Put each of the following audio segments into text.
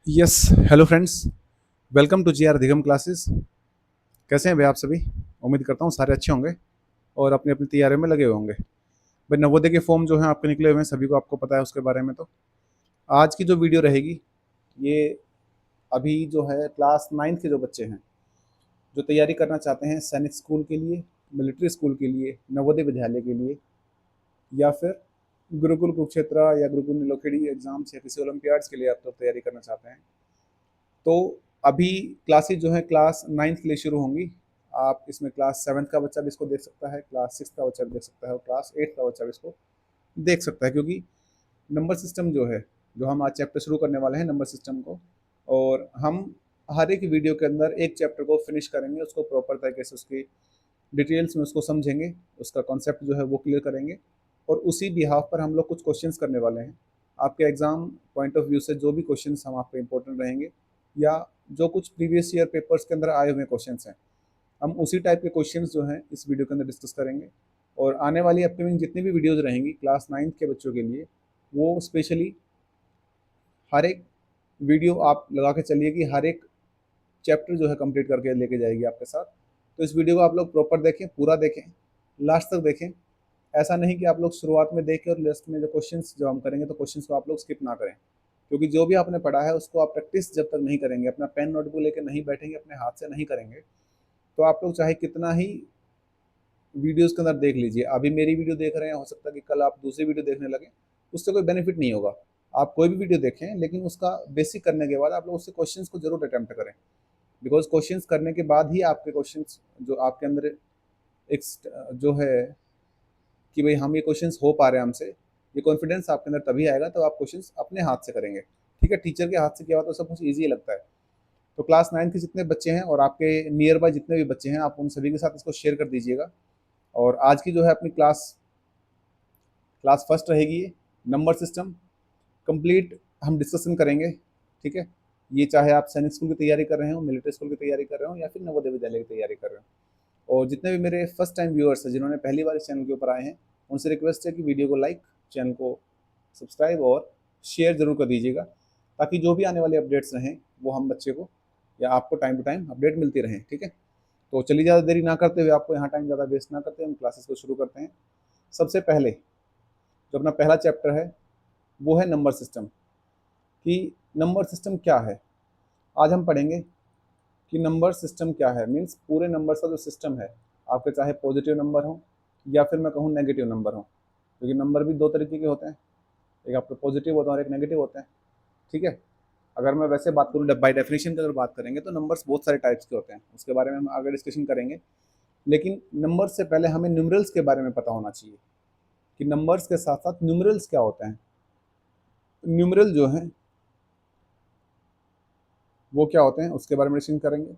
Yes. Hello friends, welcome to G R Adhigam classes. कैसे हैं भाई आप सभी? उम्मीद करता हूँ सारे अच्छे होंगे और अपनी अपनी तैयारी में लगे हुए होंगे। भाई नवोदय के फॉर्म जो हैं आपके निकले हुए हैं, सभी को आपको पता है उसके बारे में। तो आज की जो वीडियो रहेगी ये अभी जो है क्लास नाइन्थ के जो बच्चे हैं जो तैयारी करना चाहते हैं सैनिक स्कूल के लिए, मिलिट्री स्कूल के लिए, नवोदय विद्यालय के लिए, या फिर गुरुकुल कुरुक्षेत्र या गुरुकुल नीलोखेड़ी एग्जाम्स या किसी ओलंपियाड्स के लिए आप लोग तैयारी करना चाहते हैं, तो अभी क्लासेज जो है क्लास नाइन्थ के लिए शुरू होंगी। आप इसमें क्लास सेवन्थ का बच्चा भी इसको देख सकता है, क्लास सिक्स का बच्चा भी देख सकता है और क्लास एट्थ का बच्चा भी इसको देख सकता है, क्योंकि नंबर सिस्टम जो है, जो हम आज चैप्टर शुरू करने वाले हैं नंबर सिस्टम को, और हम हर एक वीडियो के अंदर एक चैप्टर को फिनिश करेंगे, उसको प्रॉपर तरीके से उसकी डिटेल्स में उसको समझेंगे, उसका कॉन्सेप्ट जो है वो क्लियर करेंगे, और उसी बिहाफ पर हम लोग कुछ क्वेश्चंस करने वाले हैं। आपके एग्ज़ाम पॉइंट ऑफ व्यू से जो भी क्वेश्चंस हम आपके इंपॉर्टेंट रहेंगे, या जो कुछ प्रीवियस ईयर पेपर्स के अंदर आए हुए क्वेश्चंस हैं, हम उसी टाइप के क्वेश्चंस जो हैं इस वीडियो के अंदर डिस्कस करेंगे। और आने वाली अपकमिंग जितनी भी वीडियोज़ रहेंगी क्लास नाइन्थ के बच्चों के लिए, वो स्पेशली हर एक वीडियो आप लगा के चलिए कि हर एक चैप्टर जो है कंप्लीट करके लेके जाएगी आपके साथ। तो इस वीडियो को आप लोग प्रॉपर देखें, पूरा देखें, लास्ट तक देखें। ऐसा नहीं कि आप लोग शुरुआत में देखें और लास्ट में जो क्वेश्चंस जो हम करेंगे तो क्वेश्चंस को आप लोग स्किप ना करें, क्योंकि जो भी आपने पढ़ा है उसको आप प्रैक्टिस जब तक नहीं करेंगे, अपना पेन नोटबुक लेकर नहीं बैठेंगे, अपने हाथ से नहीं करेंगे, तो आप लोग चाहे कितना ही वीडियोज़ के अंदर देख लीजिए, अभी मेरी वीडियो देख रहे हैं, हो सकता है कि कल आप दूसरी वीडियो देखने लगें, उससे कोई बेनिफिट नहीं होगा। आप कोई भी वीडियो देखें, लेकिन उसका बेसिक करने के बाद आप लोग उससे क्वेश्चंस को जरूर अटेम्प्ट करें, बिकॉज क्वेश्चंस करने के बाद ही आपके क्वेश्चंस जो आपके अंदर एक जो है कि भाई हम ये क्वेश्चंस हो पा रहे हैं हमसे, ये कॉन्फिडेंस आपके अंदर तभी आएगा तो आप क्वेश्चंस अपने हाथ से करेंगे। ठीक है, टीचर के हाथ से किया हुआ तो सब कुछ ईजी लगता है। तो क्लास नाइन्थ के जितने बच्चे हैं और आपके नियर बाय जितने भी बच्चे हैं, आप उन सभी के साथ इसको शेयर कर दीजिएगा। और आज की जो है अपनी क्लास क्लास फर्स्ट रहेगी, ये नंबर सिस्टम कंप्लीट हम डिस्कशन करेंगे। ठीक है, ये चाहे आप सैनिक स्कूल की तैयारी कर रहे हो, मिलिट्री स्कूल की तैयारी कर रहे हो, या फिर नवोदय विद्यालय की तैयारी कर रहे हो। और जितने भी मेरे फर्स्ट टाइम व्यूअर्स हैं जिन्होंने पहली बार इस चैनल के ऊपर आए हैं, उनसे रिक्वेस्ट है कि वीडियो को लाइक, चैनल को सब्सक्राइब और शेयर ज़रूर कर दीजिएगा, ताकि जो भी आने वाले अपडेट्स रहें वो हम बच्चे को या आपको टाइम टू टाइम अपडेट मिलती रहें। ठीक है, तो चलिए ज़्यादा देरी ना करते हुए, आपको यहाँ टाइम ज़्यादा वेस्ट ना करते हुए हम क्लासेस को शुरू करते हैं। सबसे पहले जो अपना पहला चैप्टर है वो है नंबर सिस्टम, कि नंबर सिस्टम क्या है। आज हम पढ़ेंगे कि नंबर सिस्टम क्या है, मीन्स पूरे नंबर का जो सिस्टम है, आपके चाहे पॉजिटिव नंबर हो या फिर मैं कहूँ नेगेटिव नंबर हो, क्योंकि नंबर भी दो तरीके के होते हैं, एक आपके पॉजिटिव होता है और एक नेगेटिव होते हैं। ठीक है, अगर मैं वैसे बात करूँ बाई डेफिनेशन की अगर बात करेंगे तो नंबर्स बहुत सारे टाइप्स के होते हैं, उसके बारे में हम आगे डिस्कशन करेंगे। लेकिन नंबर से पहले हमें न्यूमरल्स के बारे में पता होना चाहिए कि नंबर्स के साथ साथ न्यूमरल्स क्या होते हैं। न्यूमरल जो हैं वो क्या होते हैं उसके बारे में डिस्कशन करेंगे।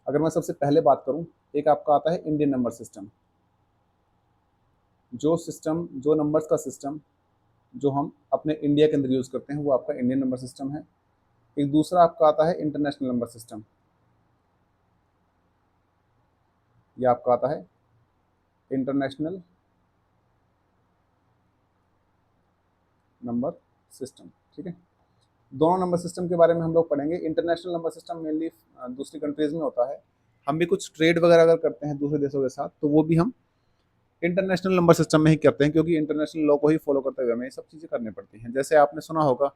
अगर मैं सबसे पहले बात करूं, एक आपका आता है इंडियन नंबर सिस्टम, जो सिस्टम जो नंबर्स का सिस्टम जो हम अपने इंडिया के अंदर यूज़ करते हैं वो आपका इंडियन नंबर सिस्टम है। एक दूसरा आपका आता है इंटरनेशनल नंबर सिस्टम, ये आपका आता है इंटरनेशनल नंबर सिस्टम। ठीक है, दोनों नंबर सिस्टम के बारे में हम लोग पढ़ेंगे। इंटरनेशनल नंबर सिस्टम मेनली दूसरी कंट्रीज़ में होता है, हम भी कुछ ट्रेड वगैरह अगर करते हैं दूसरे देशों के साथ तो वो भी हम इंटरनेशनल नंबर सिस्टम में ही करते हैं, क्योंकि इंटरनेशनल लॉ को ही फॉलो करते हुए हमें ये सब चीज़ें करनी पड़ती हैं। जैसे आपने सुना होगा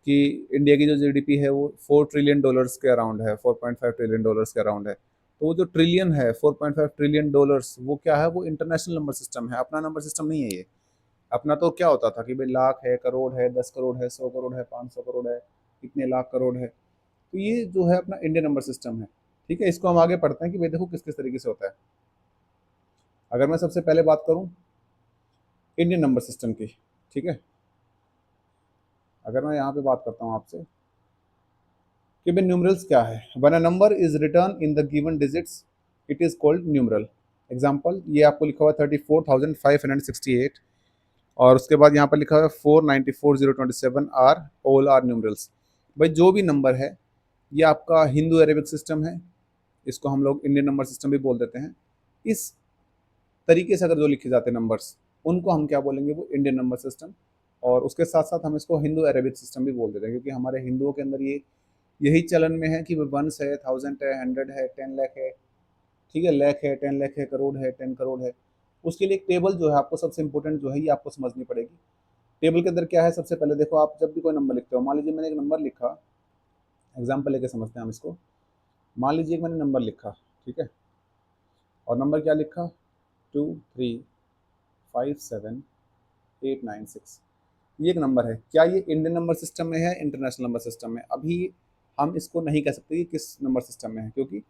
कि इंडिया की जो जीडीपी है वो 4 ट्रिलियन डॉलर्स के अराउंड है, 4.5 ट्रिलियन डॉलर्स के अराउंड है। तो वो जो ट्रिलियन है, 4.5 ट्रिलियन डॉलर्स, वो क्या है, वो इंटरनेशनल नंबर सिस्टम है, अपना नंबर सिस्टम नहीं है ये। अपना तो क्या होता था कि भाई लाख है, करोड़ है, 10 करोड़ है, 100 करोड़ है, 500 करोड़ है, इतने लाख करोड़ है। तो ये जो है अपना इंडियन नंबर सिस्टम है। ठीक है, इसको हम आगे पढ़ते हैं कि भाई देखो किस किस तरीके से होता है। अगर मैं सबसे पहले बात करूं इंडियन नंबर सिस्टम की, ठीक है, अगर मैं यहाँ पे बात करता हूँ आपसे कि भाई न्यूमरल्स क्या है। When a number is return in the given digits it is called numeral. Example, ये आपको लिखा हुआ है 34,568, और उसके बाद यहाँ पर लिखा हुआ है 494,027 आर ऑल आर न्यूमरल्स। भाई जो भी नंबर है ये आपका हिंदू अरेबिक सिस्टम है, इसको हम लोग इंडियन नंबर सिस्टम भी बोल देते हैं। इस तरीके से अगर जो लिखे जाते हैं नंबर्स, उनको हम क्या बोलेंगे, वो इंडियन नंबर सिस्टम। और उसके साथ साथ हम इसको हिंदू अरेबिक सिस्टम भी बोल देते हैं, क्योंकि हमारे हिंदुओं के अंदर ये यही चलन में है कि वंस है, थाउजेंड है, 100 है, 10 लाख है, ठीक है, लाख है, 10 लाख है, करोड़ है, 10 करोड़ है। उसके लिए एक टेबल जो है आपको सबसे इंपॉर्टेंट जो है ये आपको समझनी पड़ेगी। टेबल के अंदर क्या है, सबसे पहले देखो, आप जब भी कोई नंबर लिखते हो, मान लीजिए मैंने एक नंबर लिखा, एग्जाम्पल लेके समझते हैं हम इसको। मान लीजिए मैंने नंबर लिखा, ठीक है, और नंबर क्या लिखा, 2357896। ये एक नंबर है, क्या ये इंडियन नंबर सिस्टम में है, इंटरनेशनल नंबर सिस्टम में? अभी हम इसको नहीं कह सकते कि किस नंबर सिस्टम में है, क्योंकि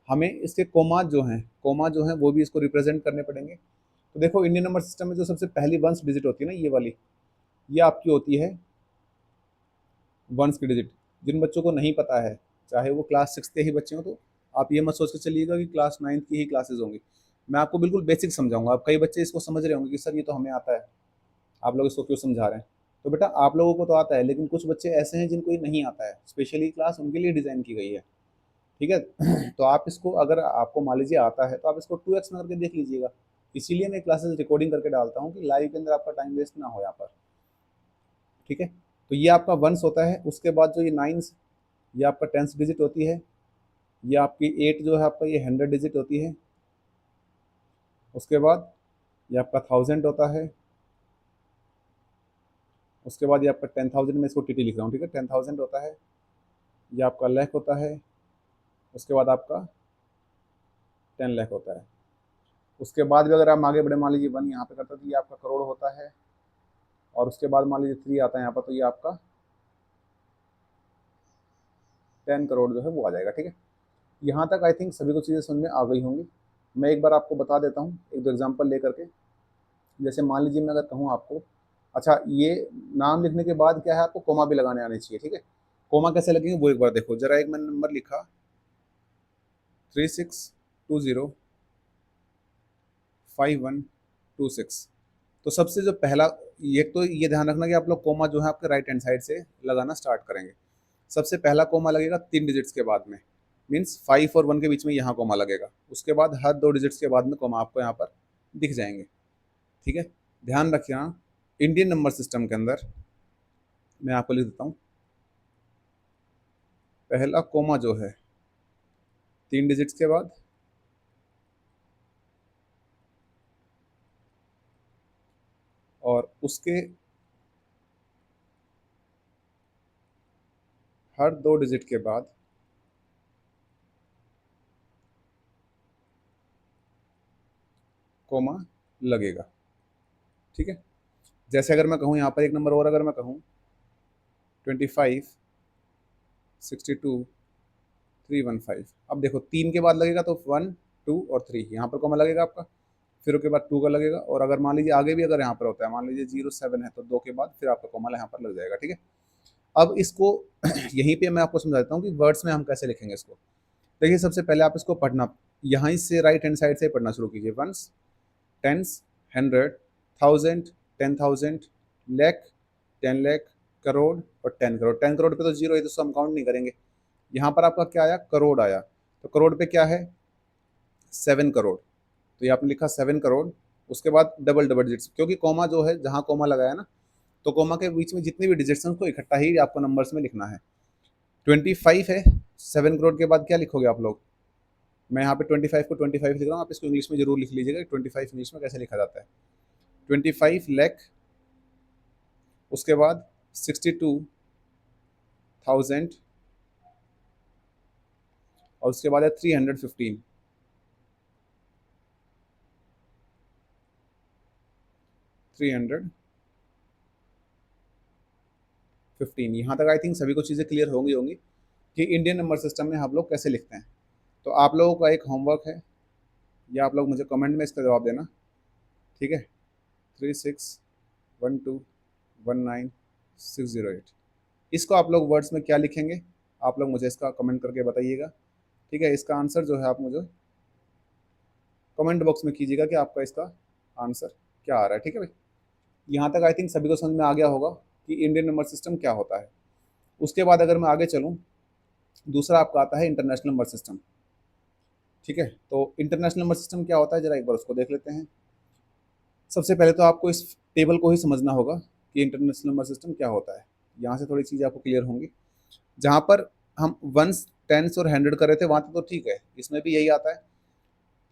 हमें इसके कोमा जो हैं वो भी इसको रिप्रेजेंट करने पड़ेंगे। तो देखो, इंडियन नंबर सिस्टम में जो सबसे पहली वंस डिजिट होती है ना, ये वाली, ये आपकी होती है वंस की डिजिट। जिन बच्चों को नहीं पता है, चाहे वो क्लास 6 के ही बच्चे हों, तो आप ये मत सोच के चलिएगा कि क्लास 9 की ही क्लासेस होंगी। मैं आपको बिल्कुल बेसिक समझाऊंगा। अब कई बच्चे इसको समझ रहे होंगे कि सर ये तो हमें आता है, आप लोग इसको क्यों समझा रहे हैं? तो बेटा, आप लोगों को तो आता है, लेकिन कुछ बच्चे ऐसे हैं जिनको ये नहीं आता है, स्पेशली क्लास उनके लिए डिज़ाइन की गई है, ठीक है। तो आप इसको, अगर आपको मान लीजिए आता है, तो आप इसको 2x में करके देख लीजिएगा। इसीलिए मैं क्लासेस रिकॉर्डिंग करके डालता हूँ कि लाइव के अंदर आपका टाइम वेस्ट ना हो यहाँ पर, ठीक है। तो ये आपका वंस होता है। उसके बाद जो ये नाइन्स, ये आपका टेंथ डिजिट होती है। ये आपकी 8 जो है आपका, ये 100 डिजिट होती है। उसके बाद ये आपका 1000 होता है। उसके बाद ये आपका 10,000 में इसको टीटी लिख रहा हूँ, ठीक है, 10,000 होता है। ये आपका लाख होता है। उसके बाद आपका 10 लाख होता है। उसके बाद भी अगर आप आगे बढ़े, मान लीजिए 1 यहाँ पे करता, तो ये आपका करोड़ होता है। और उसके बाद मान लीजिए 3 आता है यहाँ पर, तो ये आपका 10 करोड़ जो है वो आ जाएगा, ठीक है। यहाँ तक आई थिंक सभी को चीज़ें समझ में आ गई होंगी। मैं एक बार आपको बता देता हूँ एक दो एग्जांपल लेकर के। जैसे मान लीजिए मैं अगर कहूँ आपको, अच्छा, ये नाम लिखने के बाद क्या है, आपको कोमा भी लगाने आने चाहिए, ठीक है। कोमा कैसे लगेंगे वो एक बार देखो जरा। एक मैंने नंबर लिखा 36205126। तो सबसे जो पहला, ये तो ये ध्यान रखना कि आप लोग कोमा जो है आपके राइट हैंड साइड से लगाना स्टार्ट करेंगे। सबसे पहला कोमा लगेगा 3 डिजिट्स के बाद में, मीन्स 5 और 1 के बीच में यहाँ कोमा लगेगा। उसके बाद हर 2 डिजिट्स के बाद में कोमा आपको यहाँ पर दिख जाएंगे, ठीक है। ध्यान रखिए, इंडियन नंबर सिस्टम के अंदर मैं आपको लिख देता हूँ, पहला कोमा जो है 3 डिजिट्स के बाद, और उसके हर 2 डिजिट के बाद कोमा लगेगा, ठीक है। जैसे अगर मैं कहूँ यहाँ पर एक नंबर और, अगर मैं कहूँ 2562 315, अब देखो 3 के बाद लगेगा तो 1 2 और 3 यहाँ पर कोमा लगेगा आपका। फिर उसके बाद 2 का लगेगा, और अगर मान लीजिए आगे भी अगर यहाँ पर होता है, मान लीजिए 07 है, तो 2 के बाद फिर आपका कोमा यहाँ पर लग जाएगा, ठीक है। अब इसको यहीं पे मैं आपको समझा देता हूँ कि वर्ड्स में हम कैसे लिखेंगे इसको। देखिए, सबसे पहले आप इसको पढ़ना, यहाँ से राइट हैंड साइड से पढ़ना शुरू कीजिए। वंस, टेंस, 100, 1000, 10,000, लाख, 10 लाख, करोड़ और 10 करोड़। 10 करोड़ पे तो जीरो है, तो हम काउंट नहीं करेंगे। यहाँ पर आपका क्या आया, करोड़ आया। तो करोड़ पे क्या है, 7 करोड़। तो ये आपने लिखा 7 करोड़। उसके बाद डबल डबल डिजिट्स, क्योंकि कोमा जो है, जहाँ कोमा लगाया ना, तो कोमा के बीच में जितने भी डिजिट्स हैं उसको इकट्ठा ही आपको नंबर्स में लिखना है। 25 है, 7 करोड़ के बाद क्या लिखोगे आप लोग? मैं यहाँ पे 25 को 25 लिख रहा हूँ, आप इसको इंग्लिश में जरूर लिख लीजिएगा 25 इंग्लिश में कैसे लिखा जाता है। 25 लाख। उसके बाद 62,000, और उसके बाद है 315, 315। यहाँ तक आई थिंक सभी को चीज़ें क्लियर होंगी होंगी कि इंडियन नंबर सिस्टम में हम लोग कैसे लिखते हैं। तो आप लोगों का एक होमवर्क है, या आप लोग मुझे कमेंट में इसका जवाब देना, ठीक है। 361219,608, इसको आप लोग वर्ड्स में क्या लिखेंगे, आप लोग मुझे इसका कमेंट करके बताइएगा, ठीक है। इसका आंसर जो है आप मुझे कमेंट बॉक्स में कीजिएगा कि आपका इसका आंसर क्या आ रहा है, ठीक है भाई। यहाँ तक आई थिंक सभी को समझ में आ गया होगा कि इंडियन नंबर सिस्टम क्या होता है। उसके बाद अगर मैं आगे चलूँ, दूसरा आपका आता है इंटरनेशनल नंबर सिस्टम, ठीक है। तो इंटरनेशनल नंबर सिस्टम क्या होता है, जरा एक बार उसको देख लेते हैं। सबसे पहले तो आपको इस टेबल को ही समझना होगा कि इंटरनेशनल नंबर सिस्टम क्या होता है। यहाँ से थोड़ी चीज़ें आपको क्लियर होंगी। जहाँ पर हम वंस, टेंस और हंड्रेड कर रहे थे वहाँ तक तो ठीक है, इसमें भी यही आता है।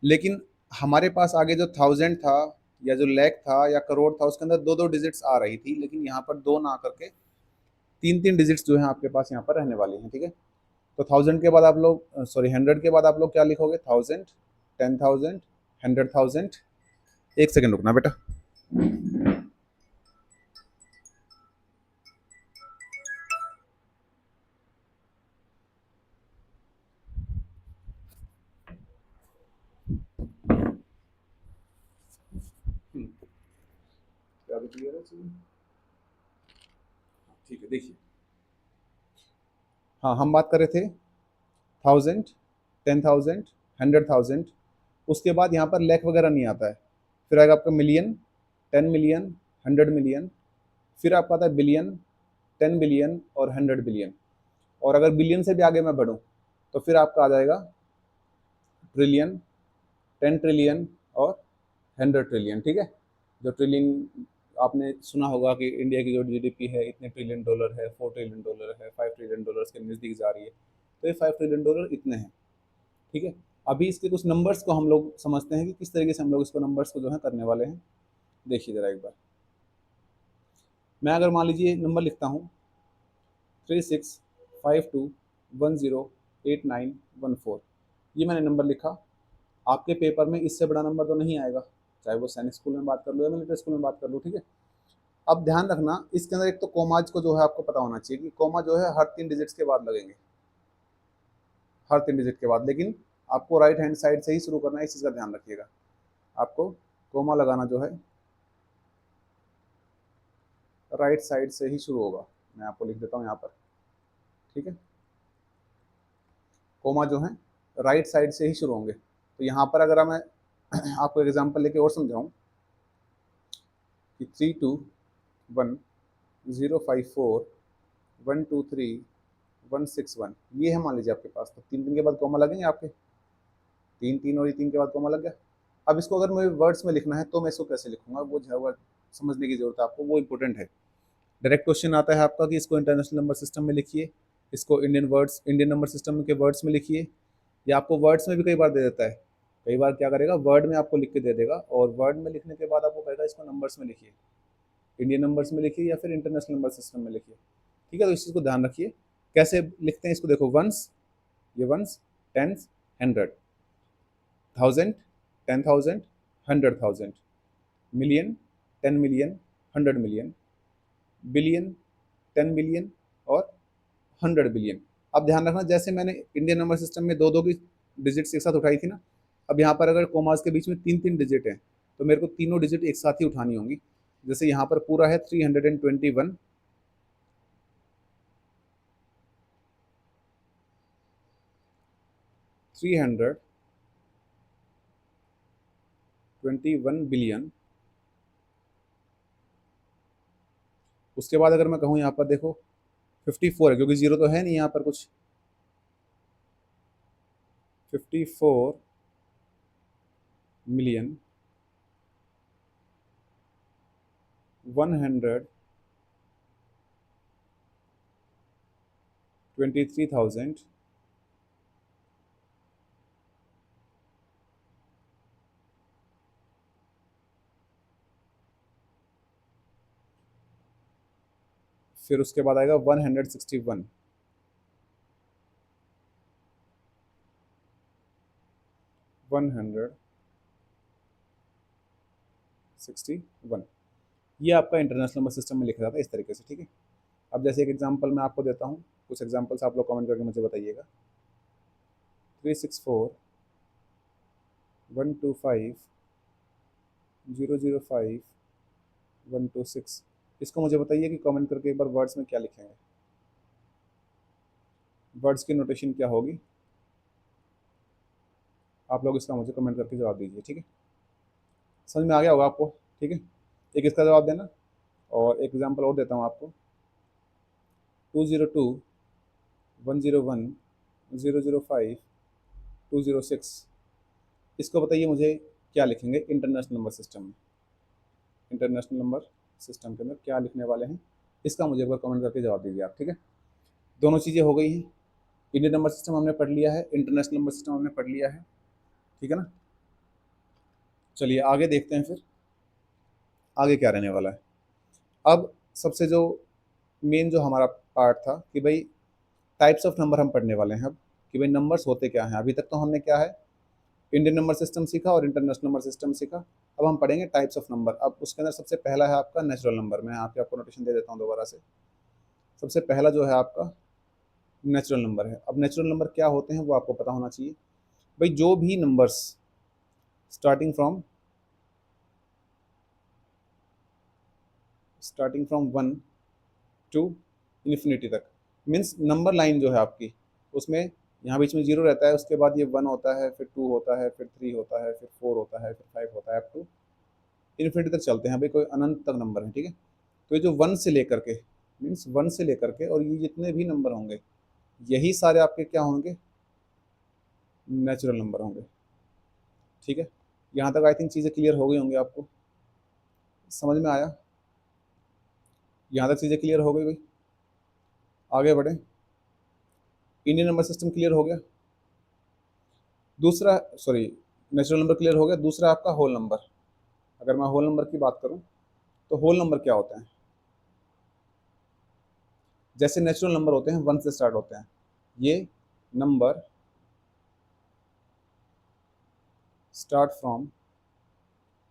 लेकिन हमारे पास आगे जो थाउजेंड था या जो लैख था या करोड़ था उसके अंदर दो दो डिजिट्स आ रही थी, लेकिन यहाँ पर दो ना करके तीन तीन डिजिट्स जो है आपके पास यहाँ पर रहने वाली हैं, ठीक है। तो थाउजेंड के बाद आप लोग, सॉरी, हंड्रेड के बाद आप लोग क्या लिखोगे? थाउजेंड, 10,000, 100,000। एक सेकंड रुकना बेटा। क्या भी क्लियर है चीज़ें? ठीक है, देखिए। हाँ, हम बात कर रहे थे थाउजेंड, 10,000, 100,000। उसके बाद यहाँ पर लैख वगैरह नहीं आता है। फिर आएगा आपका मिलियन, 10 मिलियन, 100 मिलियन। फिर आपका आता है बिलियन, 10 बिलियन और 100 बिलियन। और अगर बिलियन से भी आगे मैं बढ़ूँ तो फिर आपका आ जाएगा ट्रिलियन, 10 ट्रिलियन और 100 ट्रिलियन, ठीक है। जो ट्रिलियन आपने सुना होगा कि इंडिया की जो जीडीपी है इतने ट्रिलियन डॉलर है, 4 ट्रिलियन डॉलर है, 5 ट्रिलियन डॉलर के नज़दीक जा रही है। तो ये 5 ट्रिलियन डॉलर इतने हैं, ठीक है। अभी इसके कुछ नंबर्स को हम लोग समझते हैं कि किस तरीके से हम लोग इसको नंबर्स को जो है करने वाले हैं। देखिए ज़रा एक बार, मैं अगर मान लीजिए नंबर लिखता हूँ 3652108914, ये मैंने नंबर लिखा। आपके पेपर में इससे बड़ा नंबर तो नहीं आएगा, चाहे वो सैनिक स्कूल में बात कर लो या मिलिट्री स्कूल में बात कर लो, ठीक है। अब ध्यान रखना इसके अंदर एक तो कोमाज को जो है आपको पता होना चाहिए कि कोमा जो है हर 3 डिजिट्स के बाद लगेंगे, हर 3 डिजिट के बाद। लेकिन आपको राइट हैंड साइड से ही शुरू करना है, इस चीज़ का ध्यान रखिएगा। आपको कोमा लगाना जो है राइट साइड से ही शुरू होगा। मैं आपको लिख देता हूँ यहाँ पर, ठीक है। कोमा जो है राइट साइड से ही शुरू होंगे। तो यहाँ पर अगर मैं आपको एग्जांपल लेके और समझाऊँ कि 321054123161, ये है मान लीजिए आपके पास। तो तीन के बाद कॉमा लगेंगे आपके, तीन तीन और ये तीन के बाद कॉमा लग गया। अब इसको अगर मुझे वर्ड्स में लिखना है तो मैं इसको कैसे लिखूंगा, वो जो है वर्ड समझने की जरूरत है आपको, वो इंपॉर्टेंट है। डायरेक्ट क्वेश्चन आता है आपका कि इसको इंटरनेशनल नंबर सिस्टम में लिखिए, इसको इंडियन नंबर सिस्टम के वर्ड्स में लिखिए, या आपको वर्ड्स में भी कई बार दे देता है। कई बार क्या करेगा, वर्ड में आपको लिख के दे देगा और वर्ड में लिखने के बाद आपको कहेगा इसको नंबर्स में लिखिए, इंडियन नंबर्स में लिखिए या फिर इंटरनेशनल नंबर सिस्टम में लिखिए, ठीक है। तो इस चीज़ को ध्यान रखिए कैसे लिखते हैं इसको। देखो वंस, ये ones, tens, 100, thousand, 10,000, 100,000, million, 10 million, 100 million, billion, 10 billion और 100 बिलियन। अब ध्यान रखना जैसे मैंने इंडियन नंबर सिस्टम में दो दो की डिजिट्स एक साथ उठाई थी ना, अब यहाँ पर अगर कोमास के बीच में तीन तीन डिजिट हैं तो मेरे को तीनों डिजिट एक साथ ही उठानी होंगी। जैसे यहाँ पर पूरा है 321, 321 बिलियन। उसके बाद अगर मैं कहूँ यहाँ पर देखो 54 है, क्योंकि जीरो तो है नहीं यहाँ पर कुछ। 54 मिलियन 123,000 फिर उसके बाद आएगा 161, 161। ये आपका इंटरनेशनल नंबर सिस्टम में लिखा जाता है इस तरीके से, ठीक है। अब जैसे एक एग्जांपल मैं आपको देता हूँ, कुछ एग्जांपल्स आप लोग कमेंट करके मुझे बताइएगा। 364, 125, 005, 126, इसको मुझे बताइए कि कमेंट करके एक बार वर्ड्स में क्या लिखेंगे, वर्ड्स की नोटेशन क्या होगी। आप लोग इसका मुझे कमेंट करके जवाब दीजिए, ठीक है। समझ में आ गया होगा आपको, ठीक है। एक इसका जवाब देना और एक एग्जांपल और देता हूँ आपको। 202, 101, 005, 206, इसको बताइए मुझे क्या लिखेंगे इंटरनेशनल नंबर सिस्टम में। इंटरनेशनल नंबर सिस्टम के अंदर क्या लिखने वाले हैं, इसका मुझे एक बार कमेंट करके जवाब दीजिए आप, ठीक है। दोनों चीज़ें हो गई हैं। इंडियन नंबर सिस्टम हमने पढ़ लिया है, इंटरनेशनल नंबर सिस्टम हमने पढ़ लिया है, ठीक है ना। चलिए आगे देखते हैं फिर आगे क्या रहने वाला है। अब सबसे जो मेन जो हमारा पार्ट था कि भाई टाइप्स ऑफ नंबर हम पढ़ने वाले हैं अब, कि भाई नंबर्स होते क्या हैं। अभी तक तो हमने क्या है, इंडियन नंबर सिस्टम सीखा और इंटरनेशनल नंबर सिस्टम सीखा। अब हम पढ़ेंगे टाइप्स ऑफ नंबर। अब उसके अंदर सबसे पहला है आपका नेचुरल नंबर। मैं यहाँ पे आपको नोटेशन दे देता हूँ दोबारा से। सबसे पहला जो है आपका नेचुरल नंबर है। अब नेचुरल नंबर क्या होते हैं वो आपको पता होना चाहिए। भाई जो भी numbers starting from 1 to infinity तक, मीन्स नंबर लाइन जो है आपकी, उसमें यहाँ बीच में जीरो रहता है, उसके बाद ये 1 होता है, फिर 2 होता है, फिर 3 होता है, फिर 4 होता है, फिर 5 होता है, अप टू इन्फिनिटी तक चलते हैं। भाई कोई अनंत तक नंबर है, ठीक है। तो ये जो 1 से लेकर के, मीन्स 1 से लेकर के और ये जितने भी नंबर होंगे यही सारे आपके क्या होंगे, नेचुरल नंबर होंगे, ठीक है। यहाँ तक आई थिंक चीज़ें क्लियर हो गई होंगी, आपको समझ में आया। यहाँ तक चीज़ें क्लियर हो गई भाई। आगे बढ़े, इंडियन नंबर सिस्टम क्लियर हो गया। दूसरा, सॉरी, नेचुरल नंबर क्लियर हो गया। दूसरा आपका होल नंबर। अगर मैं होल नंबर की बात करूं तो होल नंबर क्या होते हैं। जैसे नेचुरल नंबर होते हैं 1 से स्टार्ट होते हैं, ये number start from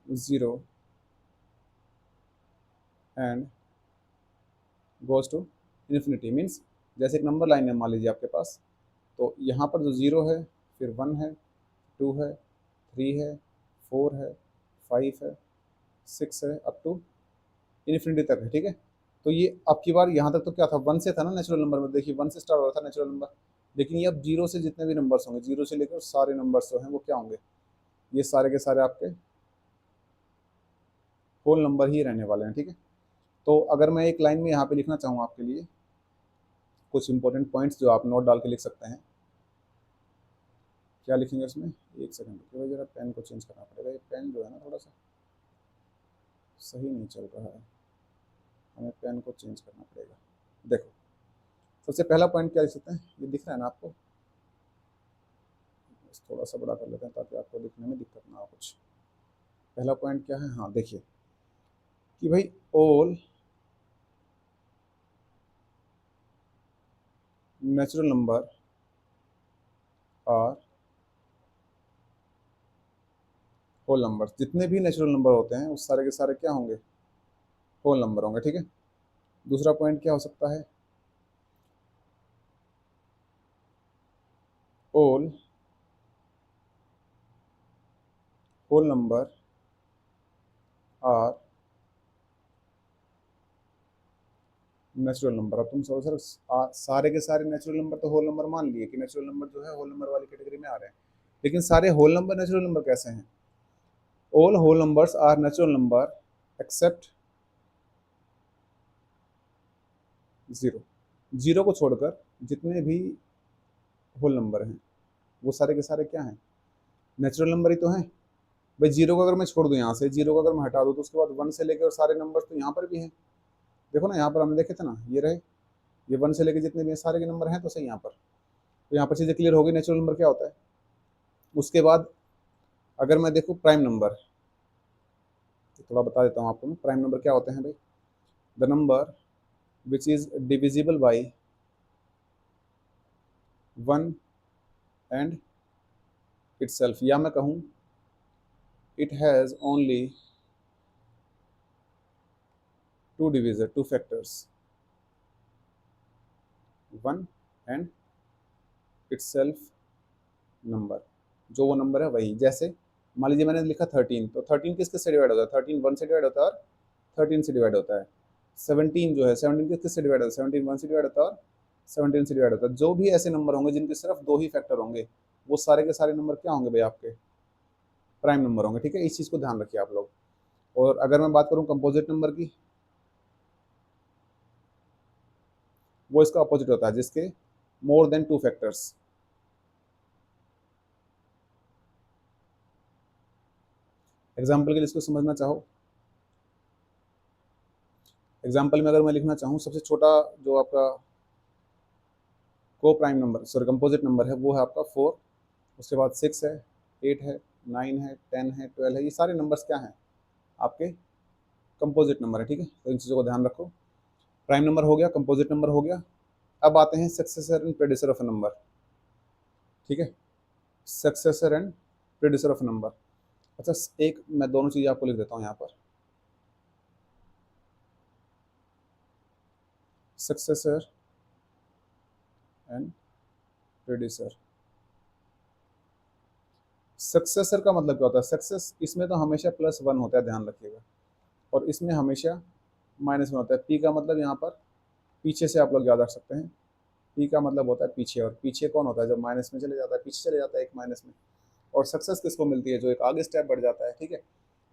0 and goes to infinity. Means जैसे एक नंबर लाइन है मान लीजिए आपके पास, तो यहाँ पर जो 0 है, फिर 1 है, 2 है, 3 है, 4 है, 5 है, 6 है, अप टू इन्फिनिटी तक है, ठीक है। तो ये अब की बार यहाँ तक तो क्या था, 1 से था ना नेचुरल नंबर में, देखिए 1 से स्टार्ट हो रहा था नेचुरल नंबर। लेकिन ये अब 0 से जितने भी नंबर्स होंगे, 0 से लेकर सारे नंबर्स जो हैं वो क्या होंगे, ये सारे के सारे आपके होल नंबर ही रहने वाले हैं, ठीक है। तो अगर मैं एक लाइन में यहाँ पे लिखना चाहूँ आपके लिए कुछ इंपॉर्टेंट पॉइंट्स जो आप नोट डाल के लिख सकते हैं, क्या लिखेंगे उसमें, एक सेकंड रुकिए, जरा पेन को चेंज करना पड़ेगा। ये पेन जो है ना थोड़ा सा सही नहीं चल रहा है, हमें पेन को चेंज करना पड़ेगा। देखो सबसे पहला पॉइंट क्या लिख सकते हैं, ये दिख रहा है ना आपको, थोड़ा सा बड़ा कर लेते हैं ताकि आपको दिखने में दिक्कत ना हो कुछ। पहला पॉइंट क्या है, हाँ देखिए कि भाई all natural number are whole number. जितने भी नेचुरल नंबर होते हैं उस सारे के सारे क्या होंगे, होल नंबर होंगे, ठीक है। दूसरा पॉइंट क्या हो सकता है, all whole number are natural number. अब तुम सोचो सर सारे के सारे नेचुरल नंबर तो होल नंबर मान लिए कि नेचुरल नंबर जो है होल नंबर वाली कैटेगरी में आ रहे हैं, लेकिन सारे होल नंबर नेचुरल नंबर कैसे हैं। All whole numbers are natural number except zero. Zero को छोड़कर जितने भी होल नंबर हैं वो सारे के सारे क्या हैं, नेचुरल नंबर ही तो हैं। भाई जीरो को अगर मैं छोड़ दूं, यहाँ से जीरो को अगर मैं हटा दूं तो उसके बाद 1 से लेकर और सारे नंबर तो यहाँ पर भी हैं। देखो ना यहाँ पर हमने देखे थे ना, ये रहे, ये 1 से लेकर जितने भी सारे के नंबर हैं तो सही यहाँ पर। तो यहाँ पर चीज़ें क्लियर हो गई नेचुरल नंबर क्या होता है। उसके बाद अगर मैं देखूँ प्राइम नंबर, तो थोड़ा बता देता हूँ आपको मैं, प्राइम नंबर क्या होते हैं भाई, the number which is divisible by 1 and itself, या मैं कहूँ it has only two divisor, two factors, 1 and itself number. जो वो नंबर है वही, जैसे मान लीजिए मैंने लिखा 13, तो 13 किस किस से डिवाइड होता है, 13 1 से डिवाइड होता है और 13 से डिवाइड होता है। 17 जो है 17 किस किस से डिवाइड होता है, 17 1 से डिवाइड होता है और 17 से डिवाइड होता है। जो भी ऐसे नंबर होंगे जिनके सिर्फ दो ही फैक्टर होंगे वो सारे के सारे नंबर क्या होंगे भाई, आपके प्राइम नंबर होंगे, ठीक है। इस चीज़ को ध्यान रखिए आप लोग। और अगर मैं बात करूँ कंपोजिट नंबर की, वो इसका अपोजिट होता है, जिसके more than two factors. Example के लिए इसको समझना चाहो, एग्जाम्पल में अगर मैं लिखना चाहूँ सबसे छोटा जो आपका को prime number sorry composite number है वो है आपका 4, उसके बाद 6 है, 8 है, 9 है, 10 है, 12 है, ये सारे नंबर्स क्या हैं आपके कंपोजिट नंबर है। ठीक है, तो इन चीज़ों को ध्यान रखो। प्राइम नंबर हो गया, कंपोजिट नंबर हो गया। अब आते हैं सक्सेसर एंड प्रेडिसर ऑफ अ नंबर। ठीक है, सक्सेसर एंड प्रेडिसर ऑफ अ नंबर। अच्छा, एक मैं दोनों चीज़ें आपको लिख देता हूँ यहाँ पर, सक्सेसर एंड प्रेडिसर। सक्सेसर का मतलब क्या होता है, सक्सेस इसमें तो हमेशा +1 होता है, ध्यान रखिएगा, और इसमें हमेशा -1 होता है। पी का मतलब यहाँ पर पीछे से आप लोग याद रख सकते हैं, पी का मतलब होता है पीछे, और पीछे कौन होता है जब माइनस में चले जाता है, पीछे चले जाता है एक माइनस में। और सक्सेस किसको मिलती है, जो एक आगे स्टेप बढ़ जाता है। ठीक है,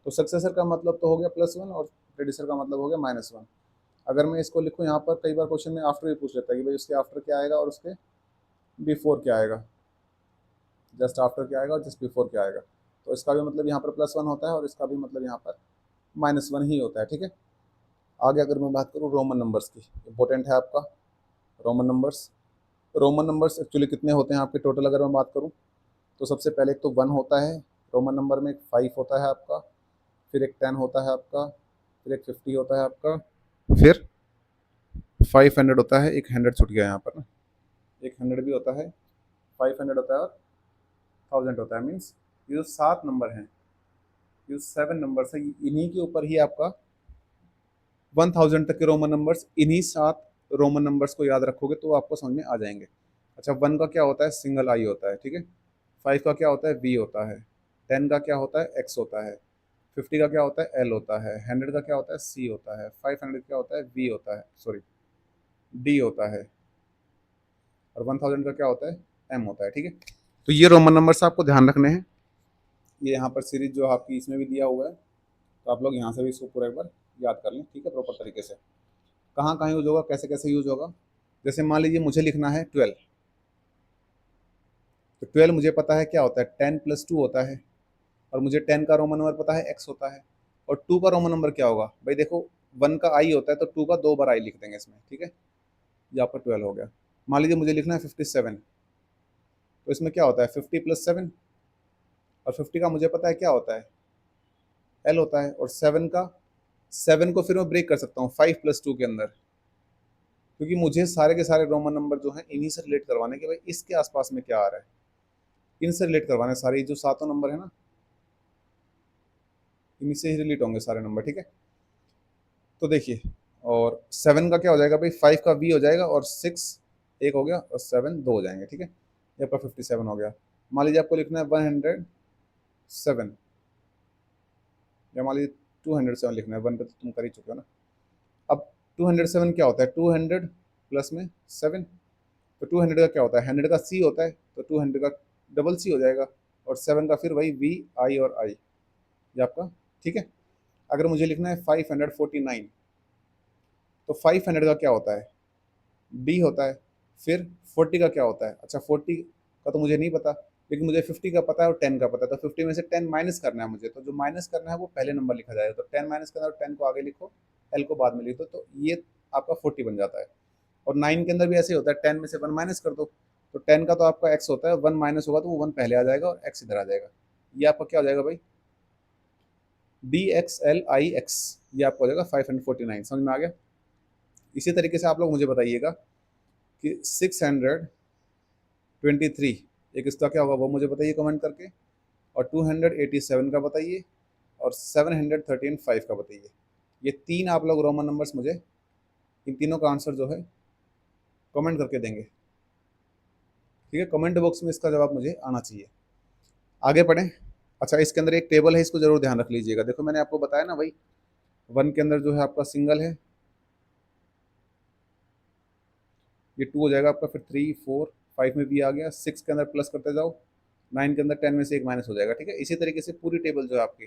तो सक्सेसर का मतलब तो हो गया +1 और प्रेडिसर का मतलब हो गया -1। अगर मैं इसको लिखूँ यहाँ पर, कई बार क्वेश्चन में आफ्टर भी पूछ लेता है कि भाई उसके आफ्टर क्या आएगा और उसके बिफोर क्या आएगा, जस्ट आफ्टर क्या आएगा और जस्ट बिफोर क्या आएगा। तो इसका भी मतलब यहाँ पर +1 होता है और इसका भी मतलब यहाँ पर -1 ही होता है। ठीक है, आगे अगर मैं बात करूँ रोमन नंबर्स की, इंपॉर्टेंट है आपका Roman numbers. Roman numbers actually कितने होते हैं आपके टोटल, अगर मैं बात करूँ तो सबसे पहले एक तो 1 होता है रोमन नंबर में, एक 5 होता है आपका, फिर एक 10 होता है आपका, फिर एक 50 होता है आपका, फिर 500 होता है, एक 100 छूट गया यहाँ पर ना, एक 100 भी होता है, 500 होता है और 1000 होता है। मीन्स ये जो 7 नंबर हैं, ये 7 नंबर्स है, इन्हीं के ऊपर ही आपका 1000 तक के रोमन नंबर्स, इन्हीं 7 रोमन नंबर्स को याद रखोगे तो आपको समझ में आ जाएंगे। अच्छा, 1 का क्या होता है, सिंगल आई होता है। ठीक है, 5 का क्या होता है, वी होता है, 10 का क्या होता है, एक्स होता है, 50 का क्या होता है, एल होता है, 100 का क्या होता है, सी होता है, 500 क्या होता है, वी होता है, सॉरी डी होता है, और 1000 का क्या होता है, एम होता है। ठीक है, तो ये रोमन नंबर्स आपको ध्यान रखने हैं। ये यहाँ पर सीरीज जो आपकी इसमें भी दिया हुआ है, तो आप लोग यहाँ से भी इसको पूरा एक बार याद कर लें। ठीक है, प्रॉपर तरीके से कहाँ कहाँ यूज होगा, कैसे कैसे यूज होगा। जैसे मान लीजिए मुझे लिखना है 12, तो 12 मुझे पता है क्या होता है, 10 + 2 होता है, और मुझे 10 का रोमन नंबर पता है एक्स होता है, और 2 का रोमन नंबर क्या होगा भाई, देखो 1 का आई होता है तो 2 का 2 बार आई लिख देंगे इसमें। ठीक है, ये आपका 12 हो गया। मान लीजिए मुझे लिखना है 57, तो इसमें क्या होता है 50 + 7, और 50 का मुझे पता है क्या होता है, एल होता है, और 7 को फिर मैं ब्रेक कर सकता हूँ 5 + 2 के अंदर, क्योंकि मुझे सारे के सारे रोमन नंबर जो हैं इन्हीं से रिलेट करवाने के, भाई इसके आसपास में क्या आ रहा है, इनसे रिलेट करवाने सारे जो सातों नंबर है ना, इन्हीं से ही रिलेट होंगे सारे नंबर। ठीक है, तो देखिए, और 7 का क्या हो जाएगा भाई, 5 का वी हो जाएगा, और 6 एक हो गया, और 7 दो हो जाएंगे। ठीक है, ये आपका 57 हो गया। मान लीजिए आपको लिखना है 107, या मान लीजिए 207 लिखना है, 1 पे तो तुम कर ही चुके हो ना। अब 207 क्या होता है, 200 प्लस में 7, तो 200 का क्या होता है, 100 का सी होता है, तो 200 का डबल सी हो जाएगा, और 7 का फिर वही वी आई और आई, ये आपका। ठीक है, अगर मुझे लिखना है 549, तो 500 का क्या होता है, डी होता है, फिर 40 का क्या होता है, अच्छा 40 का तो मुझे नहीं पता, लेकिन मुझे 50 का पता है और 10 का पता है, तो 50 में से 10 माइनस करना है मुझे, तो जो माइनस करना है वो पहले नंबर लिखा जाएगा, तो 10 माइनस करना है, 10 को आगे लिखो, एल को बाद में लिखो, तो ये आपका 40 बन जाता है। और 9 के अंदर भी ऐसे ही होता है, 10 में से 1 माइनस कर दो, तो 10 का तो आपका एक्स होता है, 1 माइनस होगा तो वो 1 पहले आ जाएगा और एक्स इधर आ जाएगा, ये आपका क्या हो जाएगा भाई, DXLIX, ये आपका हो जाएगा 549। समझ में आ गया। इसी तरीके से आप लोग मुझे बताइएगा कि 623 एक इसका क्या होगा, वो मुझे बताइए कमेंट करके, और 287 का बताइए, और 713 5 का बताइए। ये 3 आप लोग रोमन नंबर्स मुझे, इन तीनों का आंसर जो है कमेंट करके देंगे। ठीक है, कमेंट बॉक्स में इसका जवाब मुझे आना चाहिए। आगे पढ़ें। अच्छा, इसके अंदर एक टेबल है, इसको जरूर ध्यान रख लीजिएगा। देखो मैंने आपको बताया ना भाई, 1 के अंदर जो है आपका सिंगल है, ये 2 हो जाएगा आपका, फिर 3 4 5 में भी आ गया, 6 के अंदर प्लस करते जाओ, 9 के अंदर 10 में से एक माइनस हो जाएगा। ठीक है, इसी तरीके से पूरी टेबल जो है आपकी,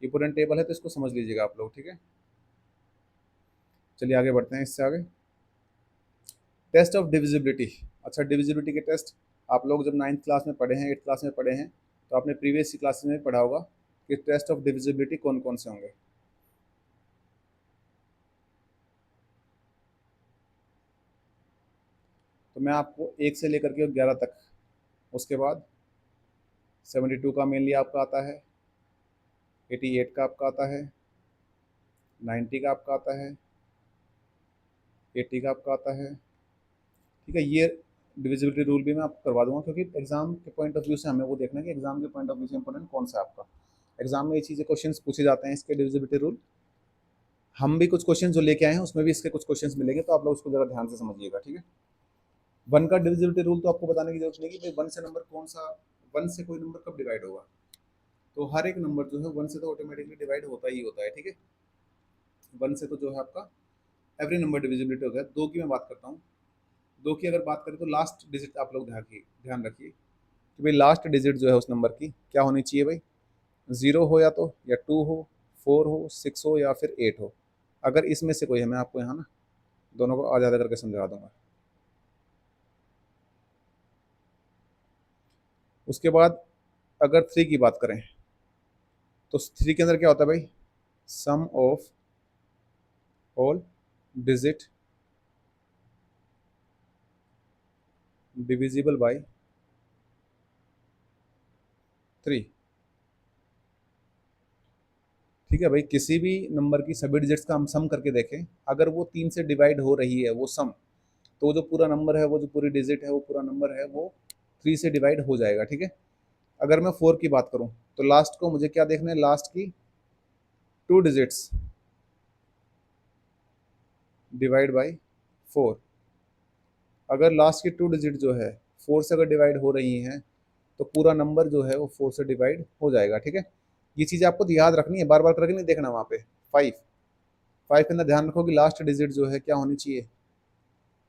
ये पूरी टेबल है, तो इसको समझ लीजिएगा आप लोग। ठीक है, चलिए आगे बढ़ते हैं इससे आगे। Test of divisibility. अच्छा, डिविजिबिलिटी के टेस्ट आप लोग जब 9th क्लास में पढ़े हैं, 8th क्लास में पढ़े हैं, तो आपने प्रीवियस क्लासेस में पढ़ा होगा कि टेस्ट ऑफ डिविजिबिलिटी कौन कौन से होंगे। तो तो मैं आपको 1 से लेकर के 11 तक, उसके बाद 72 का मेनली आपका आता है, 88 का आपका आता है, 90 का आपका आता है, 80 का आपका आता है। ठीक है, ये डिविजिबिलिटी रूल भी मैं आपको करवा दूंगा, क्योंकि एग्जाम के पॉइंट ऑफ व्यू से हमें वो देखना है कि एग्जाम के पॉइंट ऑफ व्यू से इंपॉर्टेंट कौन सा है आपका। एग्जाम में ये चीज़ें क्वेश्चंस पूछे जाते हैं इसके डिविजिबिलिटी रूल। हम भी कुछ क्वेश्चन जो लेके आए हैं उसमें भी इसके कुछ क्वेश्चंस मिलेंगे, तो आप लोग उसको जरा ध्यान से समझिएगा। ठीक है, वन का डिविजिबिलिटी रूल तो आपको बताने की जरूरत नहीं कि भाई वन से नंबर कौन सा, वन से कोई नंबर कब डिवाइड होगा। तो हर एक नंबर जो है वन से तो ऑटोमेटिकली डिवाइड होता ही होता है। ठीक है, वन से तो जो है आपका एवरी नंबर डिविजिबिलिटी होता है। दो की मैं बात करता हूँ, दो की अगर बात करें तो लास्ट डिजिट आप लोग ध्यान रखिए कि भाई लास्ट डिजिट जो है उस नंबर की क्या होनी चाहिए भाई, जीरो हो या तो, या टू हो, फोर हो, सिक्स हो, या फिर एट हो। अगर इसमें से कोई है, मैं आपको यहाँ ना दोनों को आधा आधा करके समझा दूंगा। उसके बाद अगर थ्री की बात करें तो थ्री के अंदर क्या होता है भाई, sum of all digit divisible by three. ठीक है भाई, किसी भी नंबर की सभी डिजिट्स का हम सम करके देखें, अगर वो तीन से डिवाइड हो रही है वो सम, तो वो जो पूरा नंबर है, वो जो पूरी डिजिट है, वो पूरा नंबर है, वो थ्री से डिवाइड हो जाएगा। ठीक है, अगर मैं फोर की बात करूं तो लास्ट को मुझे क्या देखना है, लास्ट की two digits divide by four. अगर लास्ट की टू डिजिट जो है फोर से अगर डिवाइड हो रही हैं तो पूरा नंबर जो है वो फोर से डिवाइड हो जाएगा। ठीक है, ये चीज़ आपको याद रखनी है, बार बार करके नहीं देखना। वहाँ पे फाइव, फाइव के अंदर ध्यान रखो कि लास्ट डिजिट जो है क्या होनी चाहिए,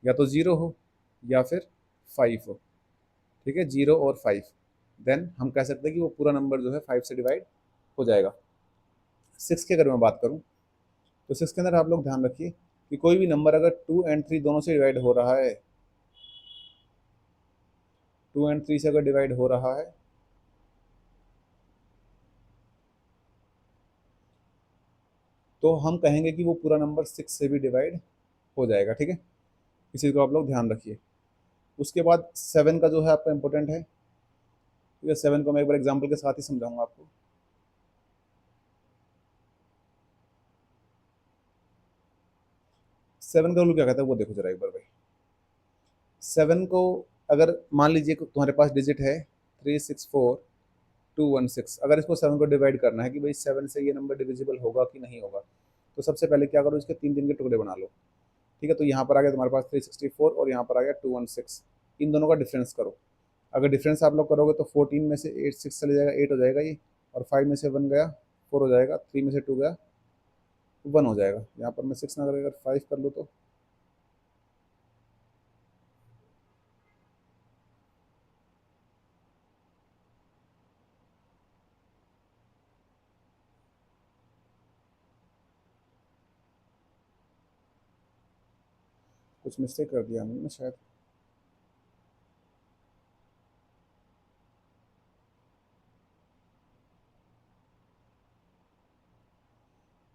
या तो जीरो हो या फिर फाइव हो। ठीक है, जीरो और फाइव, देन हम कह सकते हैं कि वो पूरा नंबर जो है फाइव से डिवाइड हो जाएगा। सिक्स की अगर मैं बात करूँ तो सिक्स के अंदर आप लोग ध्यान रखिए कि कोई भी नंबर अगर टू एंड थ्री दोनों से डिवाइड हो रहा है, टू एंड थ्री से अगर डिवाइड हो रहा है, तो हम कहेंगे कि वो पूरा नंबर सिक्स से भी डिवाइड हो जाएगा। ठीक है, इस चीज़ को आप लोग ध्यान रखिए। उसके बाद सेवन का जो है आपका इंपॉर्टेंट है। ठीक है, सेवन को मैं एक बार एग्जाम्पल के साथ ही समझाऊंगा आपको। सेवन का रूल क्या कहता है वो देखो जरा एक बार भाई। सेवन को अगर मान लीजिए कि तुम्हारे पास डिजिट है three six four two one six, अगर इसको सेवन को डिवाइड करना है कि भाई सेवन से ये नंबर डिविजिबल होगा कि नहीं होगा, तो सबसे पहले क्या करो, इसके तीन तीन के टुकड़े बना लो। ठीक है, तो यहाँ पर आ गया तुम्हारे पास 364 और यहाँ पर आ गया 216। इन दोनों का डिफरेंस करो। अगर डिफरेंस आप लोग करोगे तो 14 में से 8 6 चले जाएगा, 8 हो जाएगा ये, और 5 में से 1 गया 4 हो जाएगा, 3 में से 2 गया 1 हो जाएगा। यहाँ पर मैं 6 ना करके अगर 5 कर लूँ तो कुछ मिस्टेक कर दिया हमने शायद।